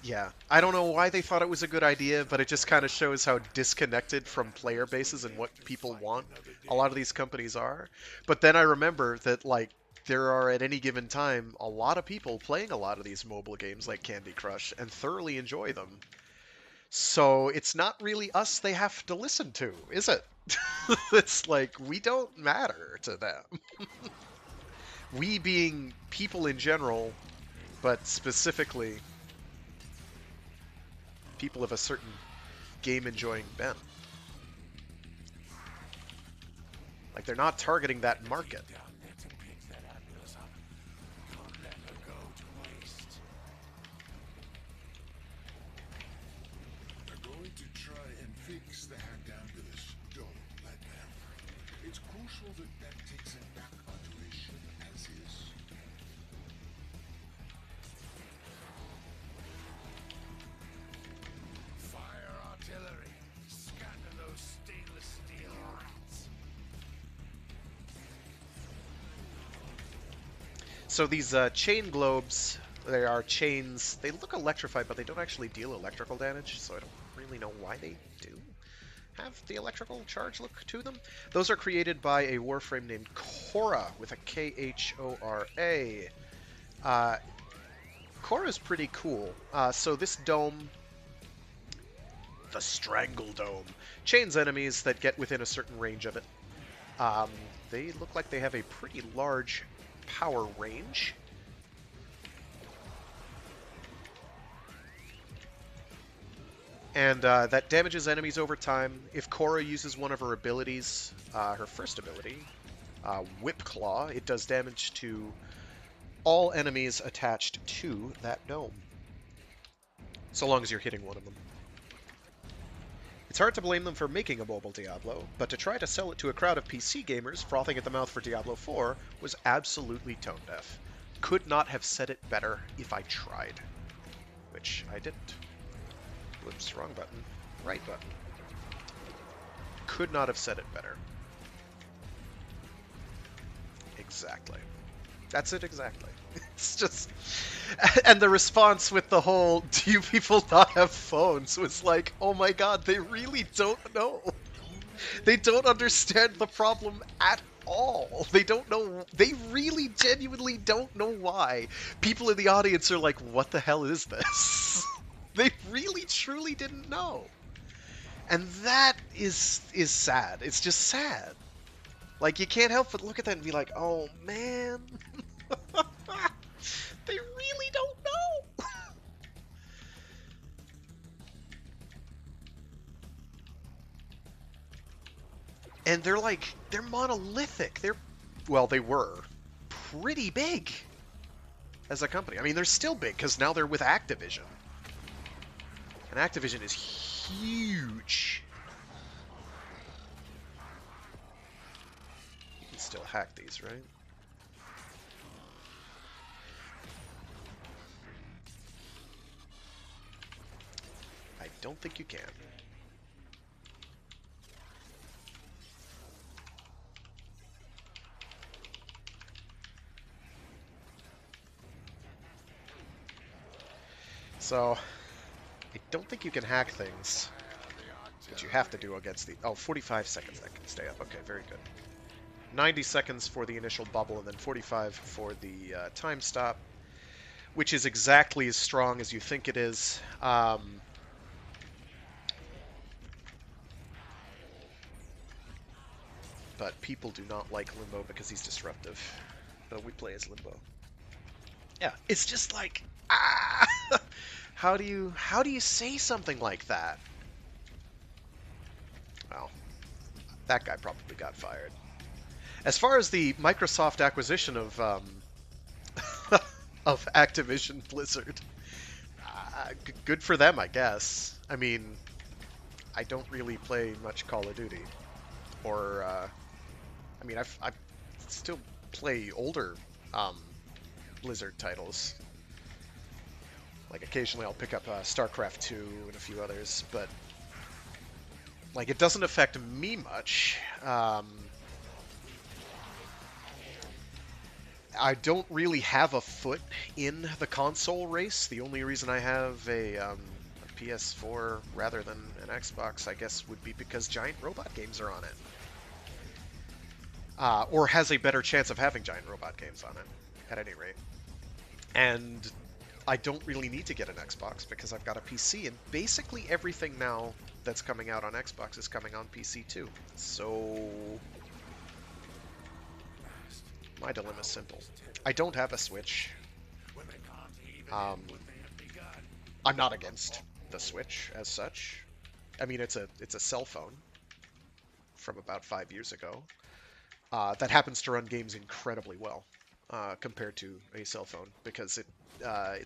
Yeah. I don't know why they thought it was a good idea, but it just kind of shows how disconnected from player bases and what people want a lot of these companies are. But then I remember that, like, there are at any given time a lot of people playing a lot of these mobile games like Candy Crush and thoroughly enjoy them. So it's not really us they have to listen to, is it? It's like, we don't matter to them. We being people in general, but specifically people of a certain game-enjoying bent. Like, they're not targeting that market. They're going to try and fix the hacked ambulance. Don't let them. It's crucial that takes it back operation as is. Fire artillery. Scatter those stainless steel rats. So these chain globes, they are chains. They look electrified, but they don't actually deal electrical damage, so I don't really know why they do have the electrical charge look to them. Those are created by a Warframe named Khora, with a Khora. Khora's pretty cool. So this dome, the Strangle Dome, chains enemies that get within a certain range of it. They look like they have a pretty large power range. And that damages enemies over time. If Khora uses one of her abilities, her first ability, Whip Claw, it does damage to all enemies attached to that dome. So long as you're hitting one of them. It's hard to blame them for making a mobile Diablo, but to try to sell it to a crowd of PC gamers frothing at the mouth for Diablo 4 was absolutely tone deaf. Could not have said it better if I tried. Which I didn't. Whoops, wrong button. Right button. Could not have said it better. Exactly. That's it exactly. It's just... And the response with the whole, do you people not have phones, was like, oh my god, they really don't know. They don't understand the problem at all. They don't know, they really genuinely don't know why. People in the audience are like, what the hell is this? They really truly didn't know. And that is sad. It's just sad. Like, you can't help but look at that and be like, oh man. They really don't know. And they're monolithic. Well, they were pretty big as a company. I mean, they're still big because now they're with Activision. And Activision is huge. You can still hack these, right? I don't think you can. So, I don't think you can hack things, but you have to do against the... Oh, 45 seconds that can stay up. Okay, very good. 90 seconds for the initial bubble, and then 45 for the time stop, which is exactly as strong as you think it is. But people do not like Limbo because he's disruptive. But we play as Limbo. Yeah, it's just like, ah! How do you say something like that? Well, that guy probably got fired. As far as the Microsoft acquisition of of Activision Blizzard, good for them, I guess. I mean, I don't really play much Call of Duty, or I mean, I still play older Blizzard titles. Like, occasionally I'll pick up StarCraft 2 and a few others, but like, it doesn't affect me much. I don't really have a foot in the console race. The only reason I have a PS4 rather than an Xbox, I guess, would be because giant robot games are on it. Or has a better chance of having giant robot games on it, at any rate. And I don't really need to get an Xbox because I've got a PC, and basically everything now that's coming out on Xbox is coming on PC too. So my dilemma is simple. I don't have a Switch. I'm not against the Switch as such. I mean, it's a cell phone from about 5 years ago that happens to run games incredibly well compared to a cell phone, because it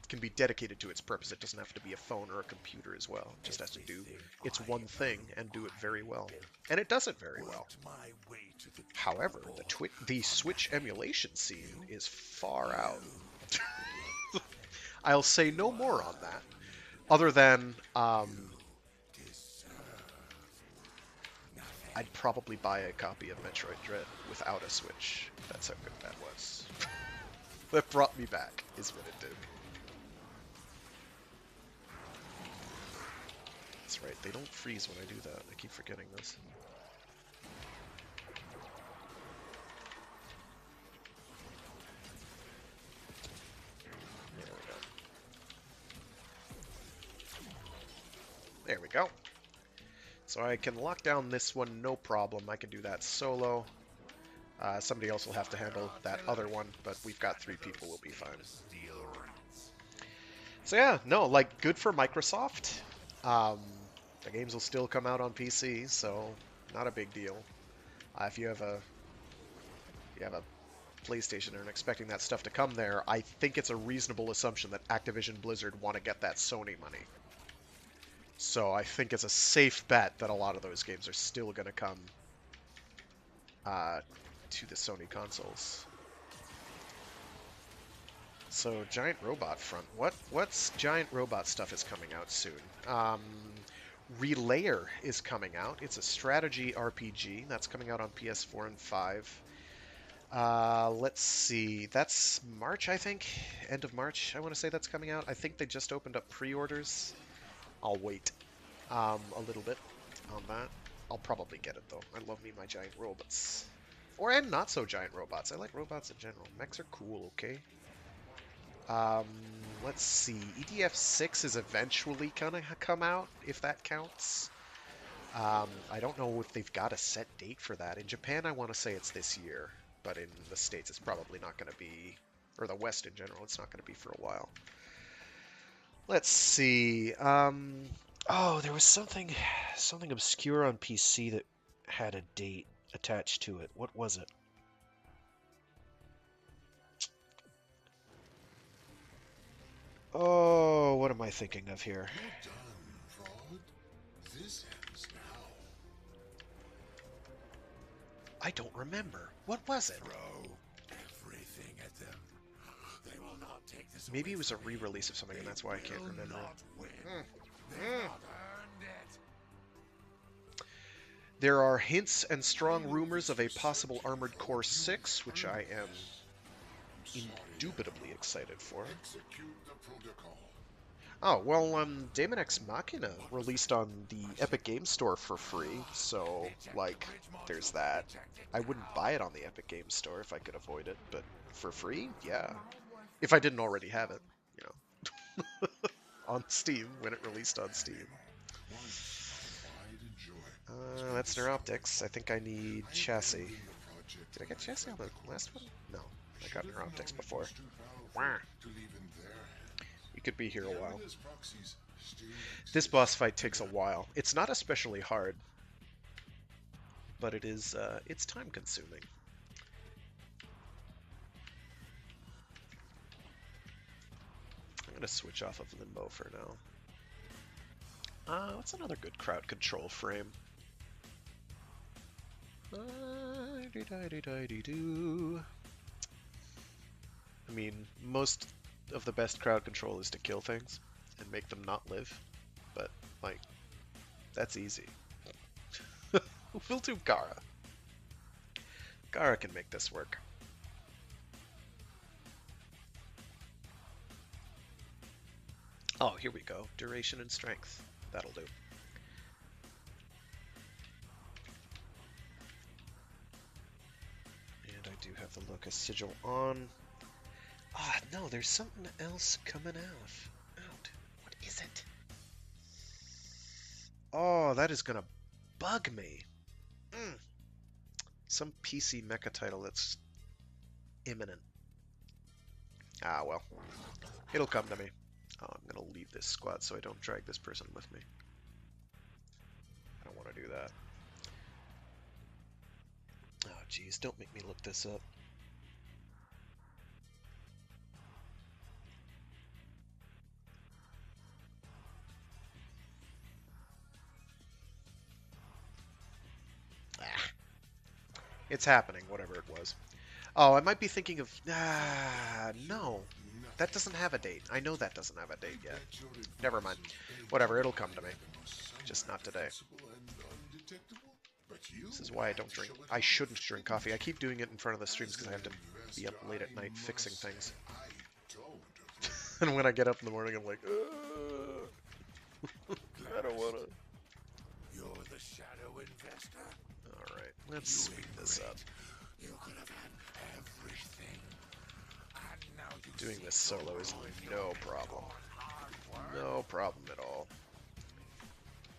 can be dedicated to its purpose. It doesn't have to be a phone or a computer as well. It just has to do its one thing and do it very well. And it does it very well. However, the Switch emulation scene is far out. I'll say no more on that, other than I'd probably buy a copy of Metroid Dread without a Switch. That's how good that was. That brought me back, is what it did. That's right, they don't freeze when I do that. I keep forgetting this. There we go. So I can lock down this one, no problem. I can do that solo. Somebody else will have to handle that other one, but we've got 3 people, we'll be fine. So yeah, no, like, good for Microsoft. The games will still come out on PC, so not a big deal. If you have a PlayStation and are expecting that stuff to come there, I think it's a reasonable assumption that Activision Blizzard want to get that Sony money. So I think it's a safe bet that a lot of those games are still going to come to the Sony consoles. So Giant Robot front. What's Giant Robot stuff is coming out soon? Relayer is coming out. It's a strategy RPG that's coming out on PS4 and 5. Let's see. That's March, I think. End of March, I want to say that's coming out. I think they just opened up pre-orders. I'll wait a little bit on that. I'll probably get it, though. I love me my giant robots. And not so giant robots. I like robots in general. Mechs are cool, okay? Let's see. EDF 6 is eventually gonna come out, if that counts. I don't know if they've got a set date for that. In Japan, I want to say it's this year, but in the States, it's probably not going to be, or the West in general, it's not going to be for a while. Let's see. Oh, there was something obscure on PC that had a date attached to it. What was it? Oh, what am I thinking of here? You're done, fraud. This ends now. I don't remember. What was it? Throw everything at them. They will not take this. Maybe away it was a from me. re-release of something, and that's why I can't Will remember. not win. They've not earned it. There are hints and strong rumors of a possible Armored Core 6, which I am indubitably excited for. Execute the protocol. Oh, well, Daemon X Machina released on the Epic Games Store for free, so, like, there's that. I wouldn't buy it on the Epic Games Store if I could avoid it, but for free? Yeah. If I didn't already have it, you know. On Steam, when it released on Steam. That's Neuroptics. I think I need Chassis. Did I get Chassis on the last one? No, I got Neuroptics before. Wah. You could be here a while. This boss fight takes a while. It's not especially hard, but it is, it's time consuming. I'm gonna switch off of Limbo for now. What's another good crowd control frame? I mean, most of the best crowd control is to kill things and make them not live, but, like, that's easy. We'll do Gara. Gara can make this work. Oh, here we go. Duration and strength. That'll do. And I do have the Locus Sigil on. Ah, no, there's something else coming out. What is it? Oh, that is gonna bug me. Some PC mecha title that's imminent. Ah, well. It'll come to me. Oh, I'm gonna leave this squad so I don't drag this person with me. I don't want to do that. Oh, geez, don't make me look this up. It's happening, whatever it was. Oh, I might be thinking of... no. That doesn't have a date. I know that doesn't have a date yet. Never mind. Whatever, it'll come to me. Just not today. This is why I don't drink... I shouldn't drink coffee. I keep doing it in front of the streams because I have to be up late at night fixing things. And when I get up in the morning, I'm like, I don't want to... You're the shadow investor. Alright, let's speed this up. You could have had everything. And now you Doing this solo is no problem. No problem at all.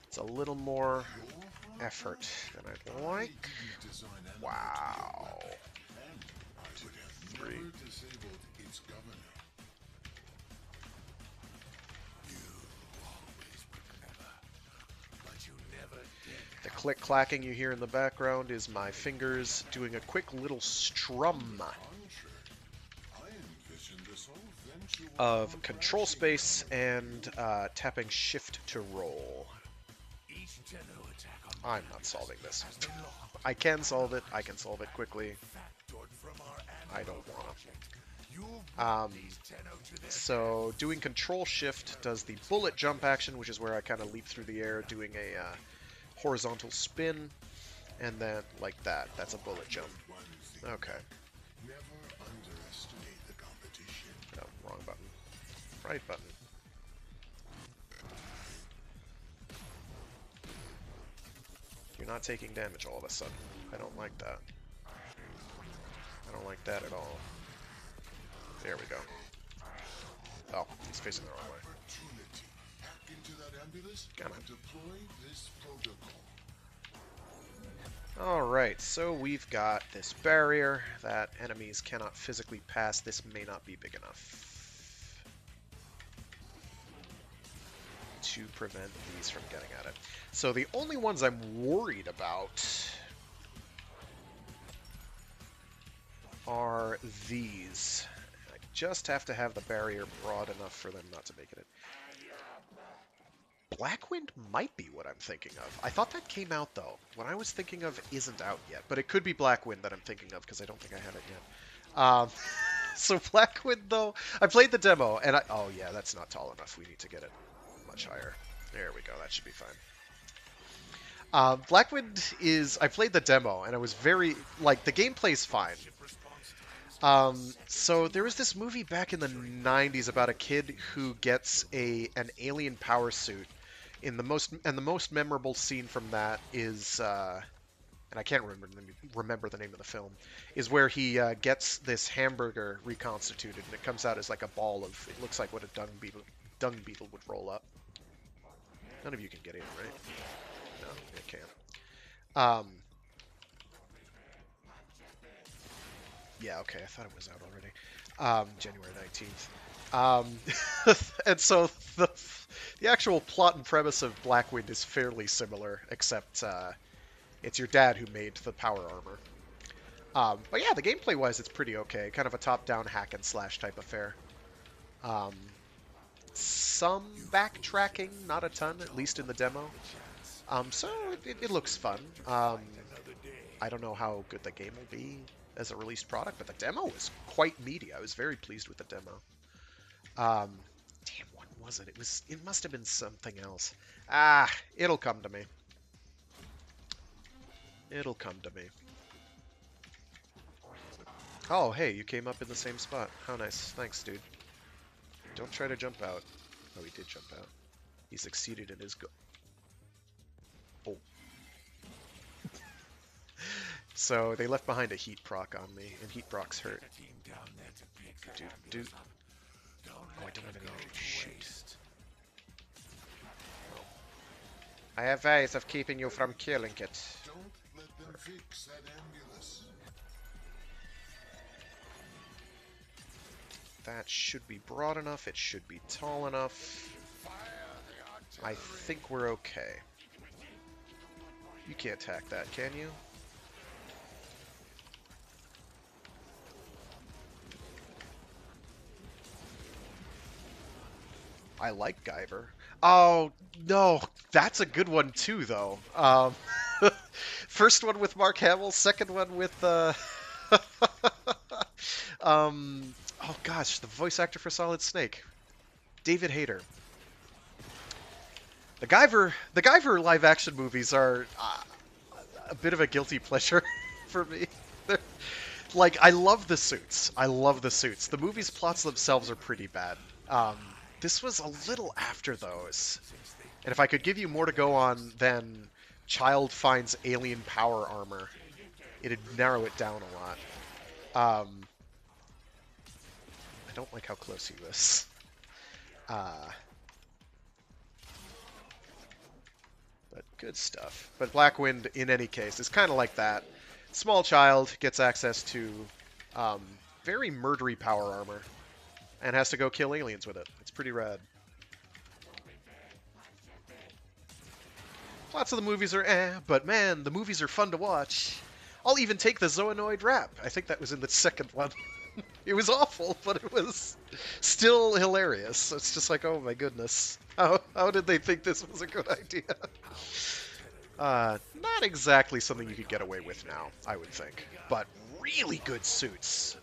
It's a little more effort than I'd like. Wow. 3. The click-clacking you hear in the background is my fingers doing a quick little strum. of control space and tapping shift to roll. Each Tenno attack on I'm not solving this. has been logged. I can solve it. I can solve it quickly. Factored from our I animal don't want project. You've to. brought these Tenno to their So doing control shift does the bullet jump action, which is where I kind of leap through the air, doing a horizontal spin, and then like that. That's a bullet jump. Okay. Never underestimate the competition. Oh, wrong button. Right button. You're not taking damage all of a sudden. I don't like that. I don't like that at all. There we go. Oh, he's facing the wrong way. Opportunity. Hack into that ambulance Come on. and deploy this protocol. Alright, so we've got this barrier that enemies cannot physically pass. This may not be big enough to prevent these from getting at it. So the only ones I'm worried about are these. I just have to have the barrier broad enough for them not to make it. Blackwind might be what I'm thinking of. I thought that came out, though. What I was thinking of isn't out yet, but it could be Blackwind that I'm thinking of, because I don't think I have it yet. So Blackwind, though, I played the demo, and oh yeah, that's not tall enough. We need to get it much higher. There we go. That should be fine. Blackwind is... I played the demo, and I was very... Like, the gameplay's fine. So there was this movie back in the 90s about a kid who gets an alien power suit. The most memorable scene from that is, and I can't remember the name of the film, is where he gets this hamburger reconstituted, and it comes out as like a ball of... It looks like what a dung beetle would roll up. None of you can get in, right? No, you can't. Yeah, okay, I thought it was out already. January 19th. And so the actual plot and premise of Blackwind is fairly similar, except it's your dad who made the power armor. But yeah, the gameplay-wise, it's pretty okay. Kind of a top-down hack-and-slash type affair. Some backtracking, not a ton, at least in the demo. So it looks fun. I don't know how good the game will be as a released product, but the demo was quite meaty. I was very pleased with the demo. Damn, what was it? It must have been something else. It'll come to me. It'll come to me. Oh, hey, you came up in the same spot. How nice. Thanks, dude. Don't try to jump out. Oh, he did jump out. He succeeded in his goal. Oh. So they left behind a heat proc on me, and heat procs hurt. Dude. Oh, I don't have any energy to shoot. I have ways of keeping you from killing it. Don't let them fix that ambulance. That should be broad enough. It should be tall enough. I think we're okay. You can't hack that, can you? I like Guyver. Oh, no. That's a good one, too, though. First one with Mark Hamill. Second one with... oh, gosh. The voice actor for Solid Snake. David Hayter. The Guyver live-action movies are a bit of a guilty pleasure for me. Like, I love the suits. I love the suits. The movie's plots themselves are pretty bad. This was a little after those. And if I could give you more to go on than child finds alien power armor, it'd narrow it down a lot. I don't like how close he was. But good stuff. But Blackwind, in any case, is kind of like that. Small child gets access to very murdery power armor and has to go kill aliens with it. It's pretty rad. Lots of the movies are but man, the movies are fun to watch. I'll even take the Zoonoid rap. I think that was in the second one. It was awful, but it was still hilarious. It's just like, oh my goodness. How did they think this was a good idea? Not exactly something you could get away with now, I would think. But really good suits.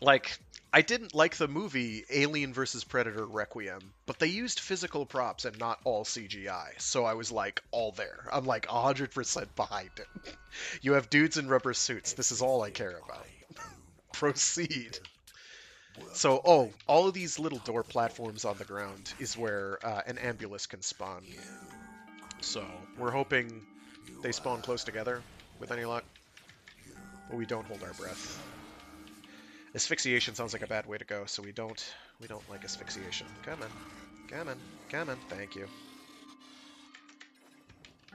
Like, I didn't like the movie Alien vs. Predator Requiem, but they used physical props and not all CGI. So I was like, all there. I'm like 100% behind it. You have dudes in rubber suits. This is all I care about. Proceed. So, all of these little door platforms on the ground is where an ambulance can spawn. So, we're hoping they spawn close together with any luck. But we don't hold our breath. Asphyxiation sounds like a bad way to go, so we don't like asphyxiation. Come on. Come on. Come on. Thank you.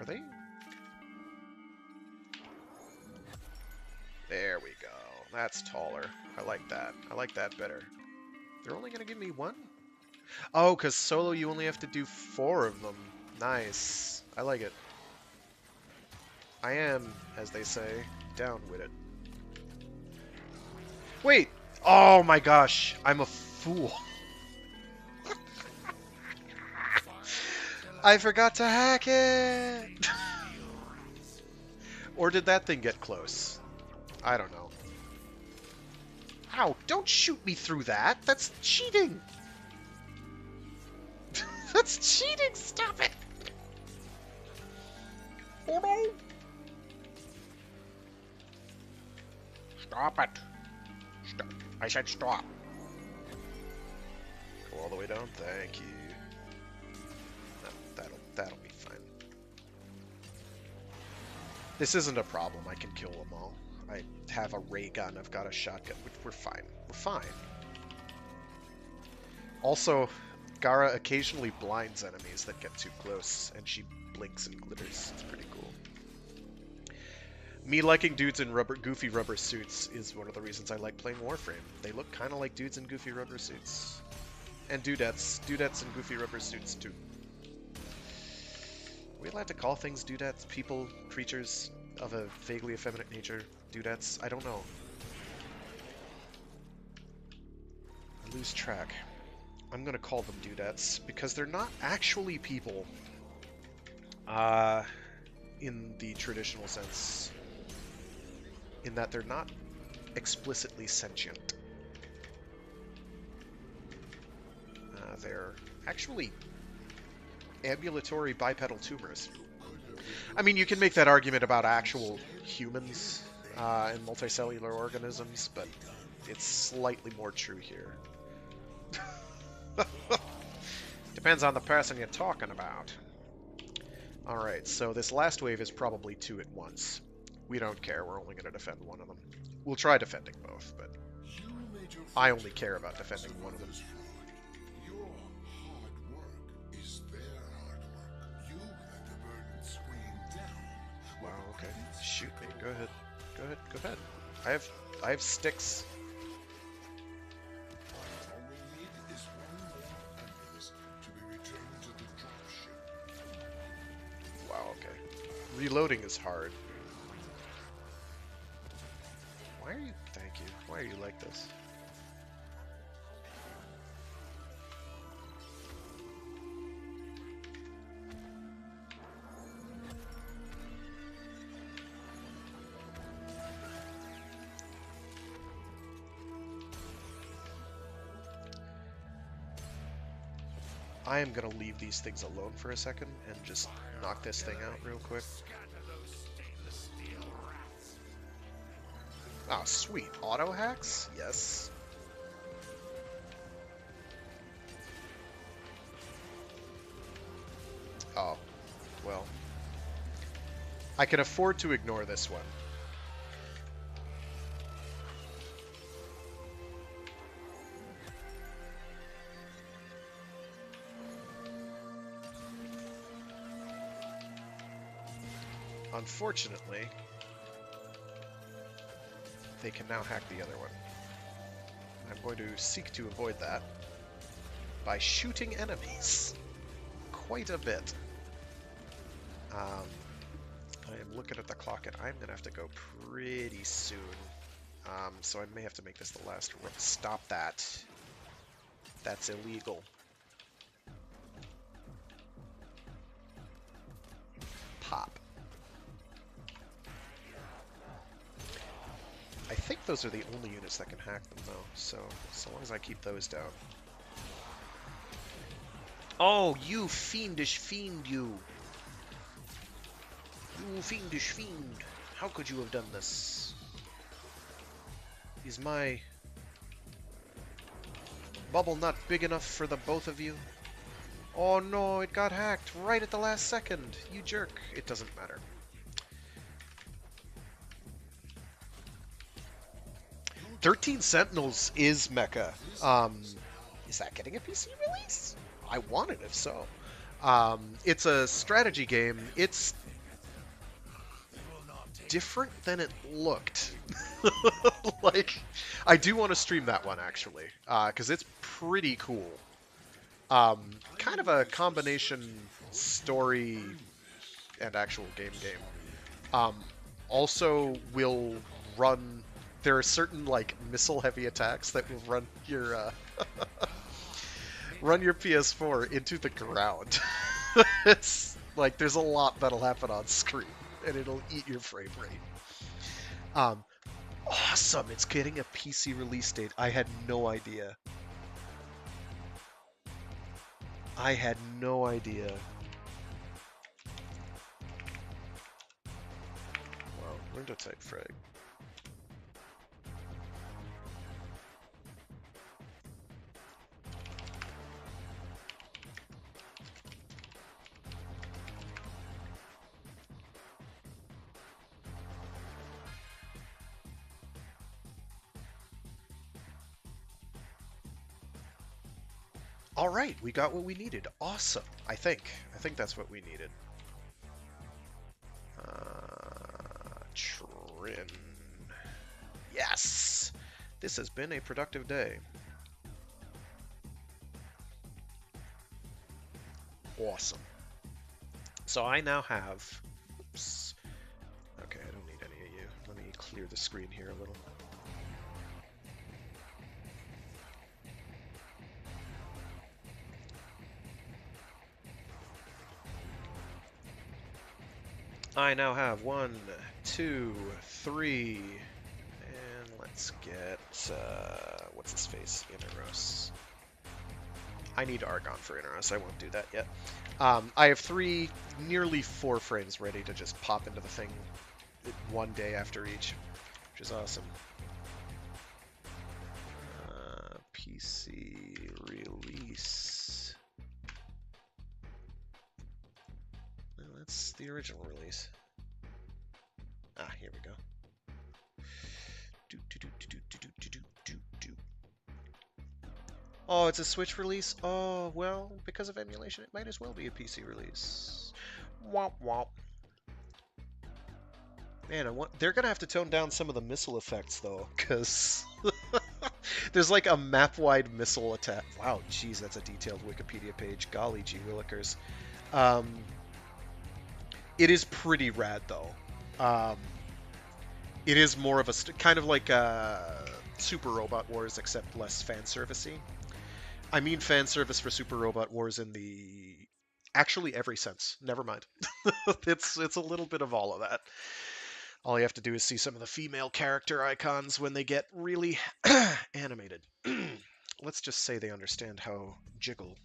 Are they? There we go. That's taller. I like that. I like that better. They're only going to give me one? Oh, because solo you only have to do 4 of them. Nice. I like it. I am, as they say, down with it. Wait! Oh my gosh! I'm a fool. I forgot to hack it! Or did that thing get close? I don't know. Ow! Don't shoot me through that! That's cheating! That's cheating! Stop it! Oh no! Stop it! Stop. I said stop. Go all the way down. Thank you. No, that'll be fine. This isn't a problem. I can kill them all. I have a ray gun. I've got a shotgun. We're fine. We're fine. Also, Gara occasionally blinds enemies that get too close, and she blinks and glitters. It's pretty cool. Me liking dudes in goofy rubber suits is one of the reasons I like playing Warframe. They look kind of like dudes in goofy rubber suits. And dudettes. Dudettes in goofy rubber suits, too. Are we allowed to call things dudettes? People, creatures of a vaguely effeminate nature? Dudettes? I don't know. I lose track. I'm gonna call them dudettes, because they're not actually people. In the traditional sense. In that they're not explicitly sentient. They're actually ambulatory bipedal tumors. I mean, you can make that argument about actual humans and multicellular organisms, but it's slightly more true here. Depends on the person you're talking about. Alright, so this last wave is probably 2 at once. We don't care, we're only going to defend one of them. We'll try defending both, but I only care about defending one of them. Your hard work is their hard work. You let the burden scream down. Wow, okay. Shoot me. Go ahead. Go ahead. Go ahead. I have sticks. All we need is one more ambulance to be returned to the dropship. Wow, okay. Reloading is hard. Why are you... Thank you. Why are you like this? I am gonna leave these things alone for a second and just knock this thing out real quick. Ah, sweet. Auto hacks? Yes. Oh, well. I can afford to ignore this one. Unfortunately, they can now hack the other one. I'm going to seek to avoid that by shooting enemies quite a bit. I am looking at the clock and I'm going to have to go pretty soon. So I may have to make this the last run. Stop that. That's illegal. Pop. I think those are the only units that can hack them, though, so long as I keep those down. Oh, you fiendish fiend, you! You fiendish fiend! How could you have done this? Is my bubble not big enough for the both of you? Oh no, it got hacked right at the last second! You jerk! It doesn't matter. 13 Sentinels is mecha. Is that getting a PC release? I want it if so. It's a strategy game. It's different than it looked. Like, I do want to stream that one actually, because it's pretty cool. Kind of a combination story and actual game. Also will run. There are certain like missile-heavy attacks that will run your run your PS4 into the ground. It's like there's a lot that'll happen on screen, and it'll eat your frame rate. Awesome! It's getting a PC release date. I had no idea. I had no idea. Wow, learn to type frag. All right, we got what we needed. Awesome. I think that's what we needed. Trin. Yes! This has been a productive day. Awesome. So I now have... Oops. Okay, I don't need any of you. Let me clear the screen here a little. I now have 1, 2, 3, and let's get, what's his face? Inaros. I need Argon for Inaros, I won't do that yet. I have 3, nearly 4 frames ready to just pop into the thing one day after each, which is awesome. PC release. Well, that's the original release. Ah, here we go. Oh, it's a Switch release? Oh, well, because of emulation, it might as well be a PC release. Womp womp. Man, they're gonna have to tone down some of the missile effects, though, because there's like a map-wide missile attack. Wow, jeez, that's a detailed Wikipedia page. Golly gee willikers. It is pretty rad, though. It is more of a kind of like Super Robot Wars, except less fan servicey. I mean fan service for Super Robot Wars in the actually every sense. Never mind. It's a little bit of all of that. All you have to do is see some of the female character icons when they get really animated. Let's just say they understand how Jiggle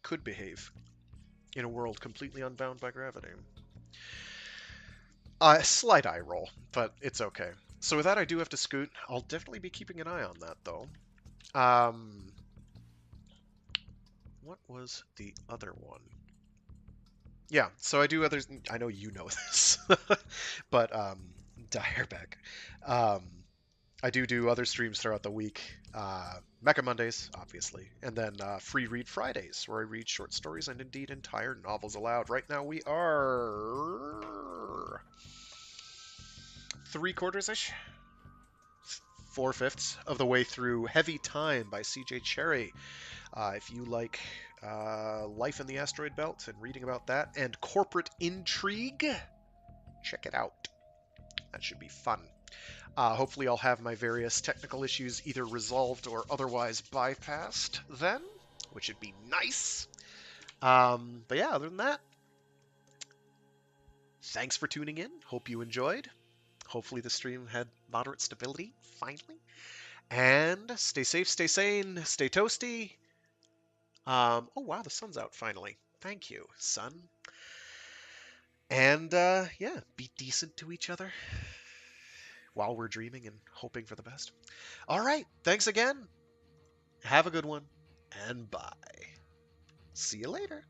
could behave in a world completely unbound by gravity. Slight eye roll, but it's okay. So with that, I do have to scoot. I'll definitely be keeping an eye on that, though. What was the other one? Yeah, so I do others. I know you know this, but Direback. I do other streams throughout the week. Mecha Mondays, obviously, and then Free Read Fridays, where I read short stories and indeed entire novels aloud. Right now we are 3/4-ish, 4/5 of the way through Heavy Time by C.J. Cherryh. If you like life in the asteroid belt and reading about that and corporate intrigue, check it out. That should be fun. Hopefully I'll have my various technical issues either resolved or otherwise bypassed then, which would be nice. But yeah, other than that, thanks for tuning in. Hope you enjoyed. Hopefully the stream had moderate stability, finally. And stay safe, stay sane, stay toasty. Oh wow, the sun's out finally. Thank you, sun. And yeah, be decent to each other while we're dreaming and hoping for the best. All right, thanks again. Have a good one, and bye. See you later.